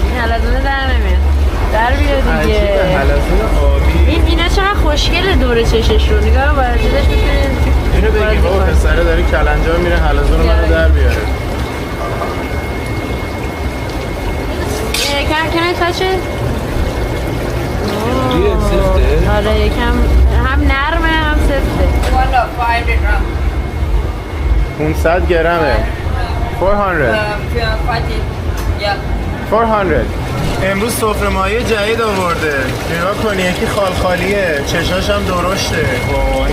این حلزونه در نمیاد. در بیا دیگه. عجیبه حلزون آبی. اینا چقدر خوشگله دور چششون. نگاه باید دیدش میتونید اینو بگی بابا پسره داره کلنجار میره حلزون رو منو در بیاره. Can I touch it? سفته؟ آره یکم هم نرمه هم سفته. 500 گرمه. 400. 400. امروز سفره ماهی جدید آورده. نگاه کنی یکی خالخالیه، چشاش هم درشته.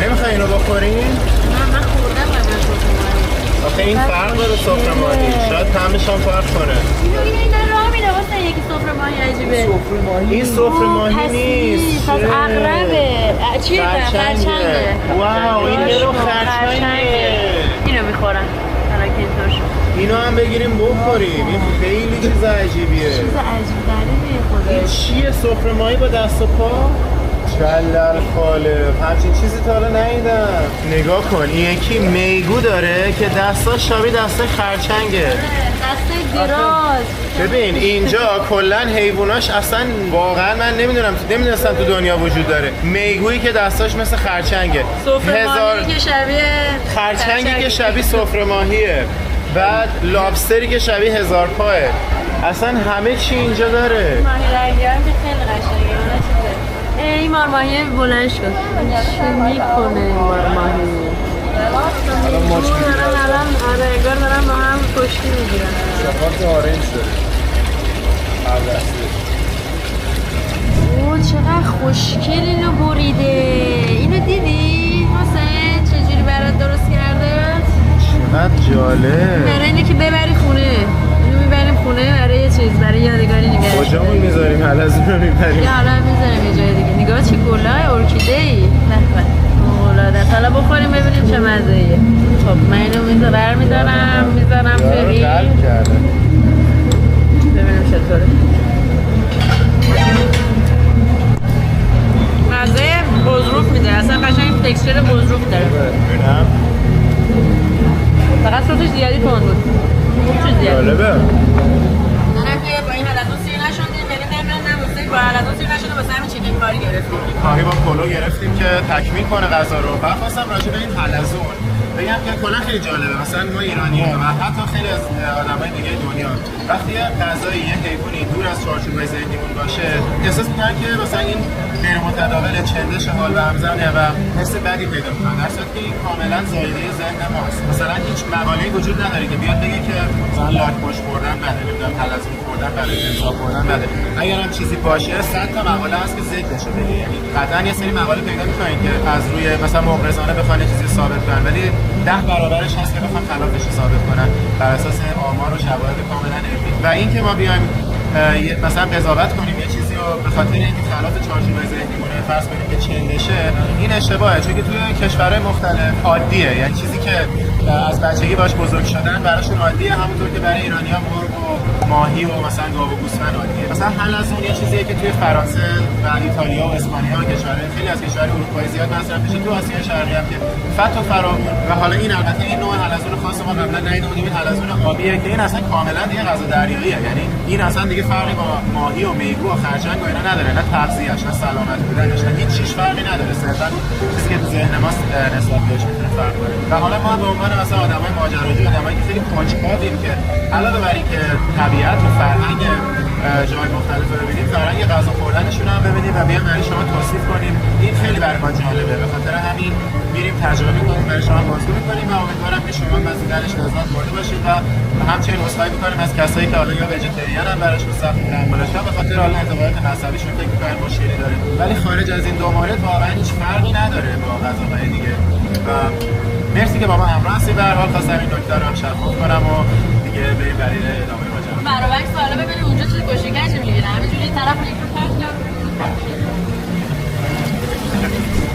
نمیخوای اینو بخورین؟ من خوردم من سفره ماهی. آخه این فرق داره سفره ماهی. شاید طعمش هم فرق کنه. اینا راه میره واسه یکی سفره ماهی عجیبه. این سفره ماهی نیست. پس عقربه. چیه؟ خرچنگه. واو این رو خرچنگه. اینو میخورم. حالا که اینطور شد. اینو هم بگیریم بخوریم. این خیلی چیز عجیبیه. چیز عجیب غریبیه خدا. این چیه سفره ماهی با دست و پا؟ جلل خالق همچین چیزی تا حالا ندیدم. نگاه کن این یکی میگو داره که دستاش شبیه دست خرچنگه. دست دراز. ببین اینجا کلا حیواناش اصلا واقعا من نمیدونستم تو دنیا وجود داره. میگویی که دستاش مثل خرچنگه. سفره ماهی که شبیه خرچنگی که شبیه سفره ماهیه. بعد لابستری که شبیه هزار پاه. اصلا همه چی اینجا داره. ماهی رنگی هم که خیلی قشنگه. اون چیزه. این مارماهی بلند شد. چه میکنه این مارماهی؟ الان ماچ میگیرن. الان آره انگار دارن با هم کشتی میگیرن. شفاف آرنج داره. هر دسته. اوه چقدر خوشگل اینو بریده. اینو دیدی؟ حسین چجوری برات درست کرده؟ چقدر جالب. برای اینه که ببری خونه. اینو میبریم خونه برای یه چیز، برای یادگاری نگهش. کجامون میذاریم؟ حلزون رو میبریم. یا حالا میذاریم یه جای دیگه. نگاه چه گلای ارکیده‌ای. به العاده. حالا بخوریم ببینیم چه مزه‌ایه. خب من اینو برمی‌دارم توی این. قلب کرده. ببینیم چطوره. مزه بزروک میده. اصلا قشنگ تکسچر بزروک داره. ببینم. فقط صوتش زیادی تند بود. خوب چیز زیاد. جالبه. دارم که با این حلزون سیر نشدیم، یعنی نمی‌دونم با حلزون سیر نشدیم واسه همین چیکن کاری گرفتیم. کاهی با پلو گرفتیم که تکمیل کنه غذا رو. بعد خواستم راجع به این حلزون بگم که کلا خیلی جالبه. مثلا ما ایرانی‌ها و حتی خیلی از آدمای دیگه دنیا وقتی یه غذای یه حیوانی دور از چارچوب ذهنیمون باشه احساس می‌کنن که مثلا این غیر متداول، چندش حال و همزنه و حس بدی پیدا می‌کنن، در صورتی که این کاملا زایده ذهن ماست. مثلا هیچ مقاله‌ای وجود نداره که بیاد بگه که مثلا لاک پشت خوردن بده، نمی‌دونم حلزون خوردن برای انسان خوردن بده. اگر هم چیزی باشه 100 تا مقاله هست که ذکرش بده. یعنی قطعاً یه سری مقاله پیدا می‌کنید که از روی مثلا مغرضانه بخوان چیزی ثابت کنن، ولی 10 برابرش هست که بخوام خلافش رو ثابت کنن بر اساس آمار و شواهد کاملا علمی. و اینکه ما بیایم مثلا قضاوت کنیم یه چیزی رو به خاطر اینکه خلاف چارچوب ذهنیمونه فرض کنیم که چندشه، این اشتباهه، چون که توی کشورهای مختلف عادیه. یعنی چیزی که از بچگی باش بزرگ شدن براشون عادیه، همونطور که برای ایرانی‌ها مرغ و ماهی و مثلا گاو و گوسفند عادیه. مثلا حلزون یه چیزیه که توی فرانسه و ایتالیا و اسپانیا و کشورهای خیلی از کشورهای اروپایی زیاد مصرف میشه. تو آسیای شرقی هم که فت و فراوون. و حالا این البته این نوع حلزون خاص ما قبلا ندیده بودیم، این حلزون آبیه که این اصلا کاملا دیگه غذا دریاییه. یعنی این اصلا دیگه فرقی با ماهی و میگو و خرچنگ و اینا نداره، نه تغذیه‌اش نه سلامت بودنش نه هیچ چیز فرقی نداره. صرفا چیزی که تو ذهن ما نسبت بهش میتونه فرق کنه. و حالا ما به عنوان مثلا آدمای ماجراجو، آدمایی که خیلی کنجکاویم که علاوه بر اینکه طبیعت و فرهنگ جای مختلف رو ببینیم، فرهنگ غذا خوردنشون هم ببینیم و بیایم برای شما توصیف کنیم، این خیلی برای ما جالبه. به خاطر همین میریم تجربه می‌کنیم، برای شما بازگو می‌کنیم و امیدوارم که شما از دیدنش لذت برده باشید. و همچنین عذرخواهی می‌کنیم از کسایی که حالا یا ویژیتریان هم براشون سخت تحملش به خاطر حالا انتقادات مذهبیشون فکر می‌کنن مشکلی داره، ولی خارج از این دو مورد واقعا هیچ فرقی نداره با غذاهای دیگه. و مرسی که با ما همراه هستید. به هر حال خواستم این نکته رو هم شفاف کنم و دیگه بریم برای ادامه ماجرا. برابر سوالا ببینیم اونجا چیزی گوشه‌گرد می‌گیره. همینجوری طرف میگه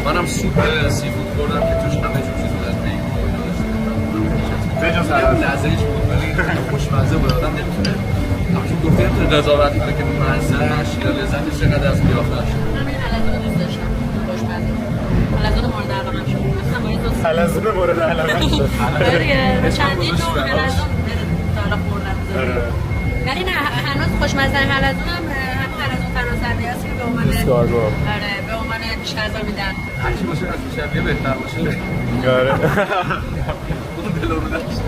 منم سوپ سی فود خوردم که توش همه جور چیز بود از میگو بجز لذیذ بود ولی خوشمزه بود. آدم نمیتونه همچون گفتیم تو قضاوت کنه که مزه‌اش یا لذتش چقدر از قیافه‌اش. من این حلزون دوست داشتم. خوشمزه. حلزون مورد علاقه‌ام شد. اصلا با این دوست حلزون مورد علاقه شد. دیگه چندین نوع حلزون حالا خوردم. ولی نه هنوز خوشمزه حلزون هم همون حلزون فرانسوی است که به عنوان آره به عنوان پیش‌غذا میدن. هرچی باشه از پیش‌غذا بهتر باشه. آره. اون دل رو داشت.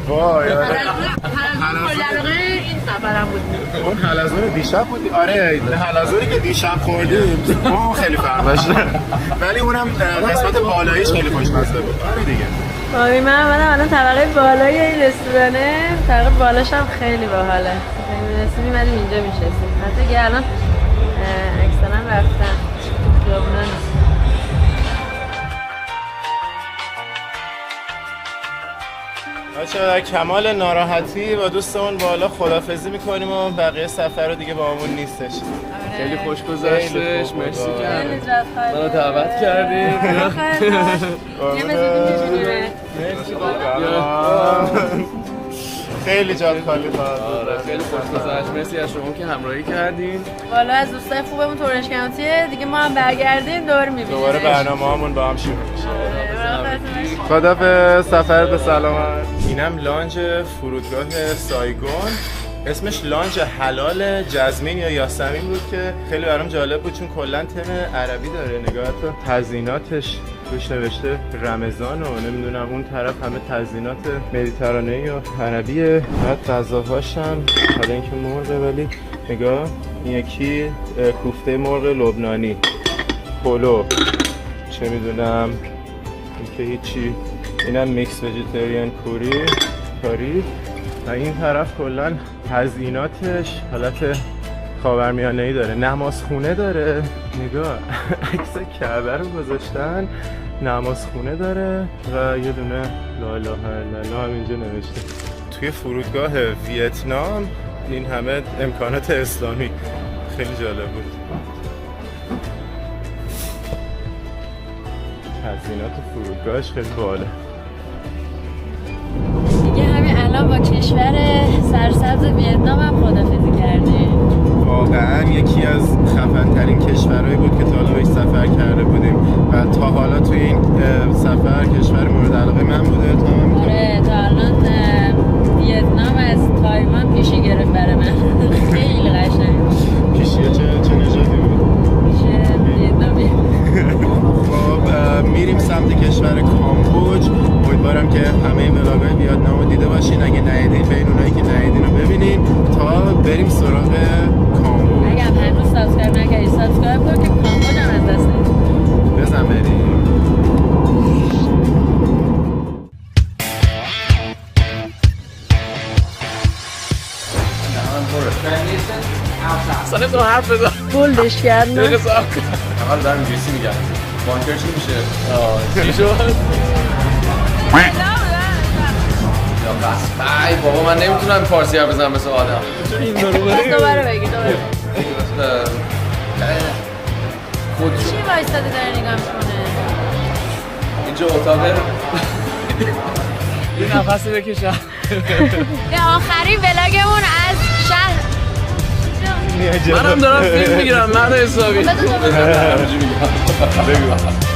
وای آره. حلزون این سفرم بود. اون حلزون دیشب بود. آره حلزونی که دیشب خوردیم اون خیلی فرق داشت. ولی اونم قسمت بالاییش خیلی خوشمزه بود. آره دیگه. آره من الان طبقه بالای این رستورانه، طبقه بالاش هم خیلی باحاله. می‌رسیم می‌مدیم اینجا می‌شستیم. حتی که الان اکثرا رفتن خیابونا نیست. بچه در کمال ناراحتی با دوستمون بالا خدافظی میکنیم و بقیه سفر رو دیگه با همون نیستش. خیلی خوش گذشتش. مرسی که منو دعوت کردید. خیلی جاد خالی خواهد. آره خیلی خوش گذشت. مرسی از شما که همراهی کردین. والا از دوستای خوبمون تورنج کانتیه دیگه، ما هم برگردیم دور می‌بینیم. دوباره برنامه‌مون با هم شروع میشه. خدا به سفر به سلامت. اینم لانج فرودگاه سایگون، اسمش لانج حلال جزمین یا یاسمین بود که خیلی برام جالب بود چون کلا تم عربی داره. نگاه تو تزییناتش توش نوشته رمضان و نمیدونم اون طرف همه تزیینات مدیترانه‌ای و عربیه. بعد غذاهاش هم حالا اینکه مرغه ولی نگاه این یکی کوفته مرغ لبنانی، پلو، چه میدونم این که هیچی اینم میکس ویژیتریان کاری و این طرف کلا تزییناتش حالت خاورمیانه‌ای داره. نمازخونه داره، نگاه عکس کعبه رو گذاشتن، نمازخونه داره و یه دونه لا اله الا الله هم اینجا نوشته. توی فرودگاه ویتنام این همه امکانات اسلامی، خیلی جالب بود. تزیینات فرودگاهش خیلی باله. دیگه همین الان با کشور سرسبز ویتنام هم خدافظی کردیم. واقعا یکی از خفن‌ترین کشورهایی بود که تا حالا بهش سفر کرده بودیم و تا حالا توی این سفر کشور مورد علاقه من بوده. آره تا الان ویتنام از تایوان پیشی گرفت برای من. خیلی قشنگ. پیشیه چه نژادی بود؟ پیشی ویتنامی. خب میریم سمت کشور کامبوج. امیدوارم که همه ولاگ‌های ویتنام رو دیده باشین. اگه ندیدین بین اونایی که ندیدین رو ببینین تا بریم سراغ کامبوج. اگه هنوز سابسکرایب نکردی سابسکرایب کن که کامبوج هم از دست ندید. بزن بریم. اصلا نمیتونم حرف بزنم. بولدش کردن. اول دارم انگلیسی میگم. بانکر چی میشه؟ چی شد؟ یا بس ای بابا من نمیتونم فارسی حرف بزنم مثل آدم. دوباره بگی دوباره. خود چی وایستاده داره نگاه میکنه؟ اینجا اتاقه. یه نفسی بکشم. به آخرین ولاگمون از شهر منم دارم فیلم میگیرم مرد حسابی. بگو.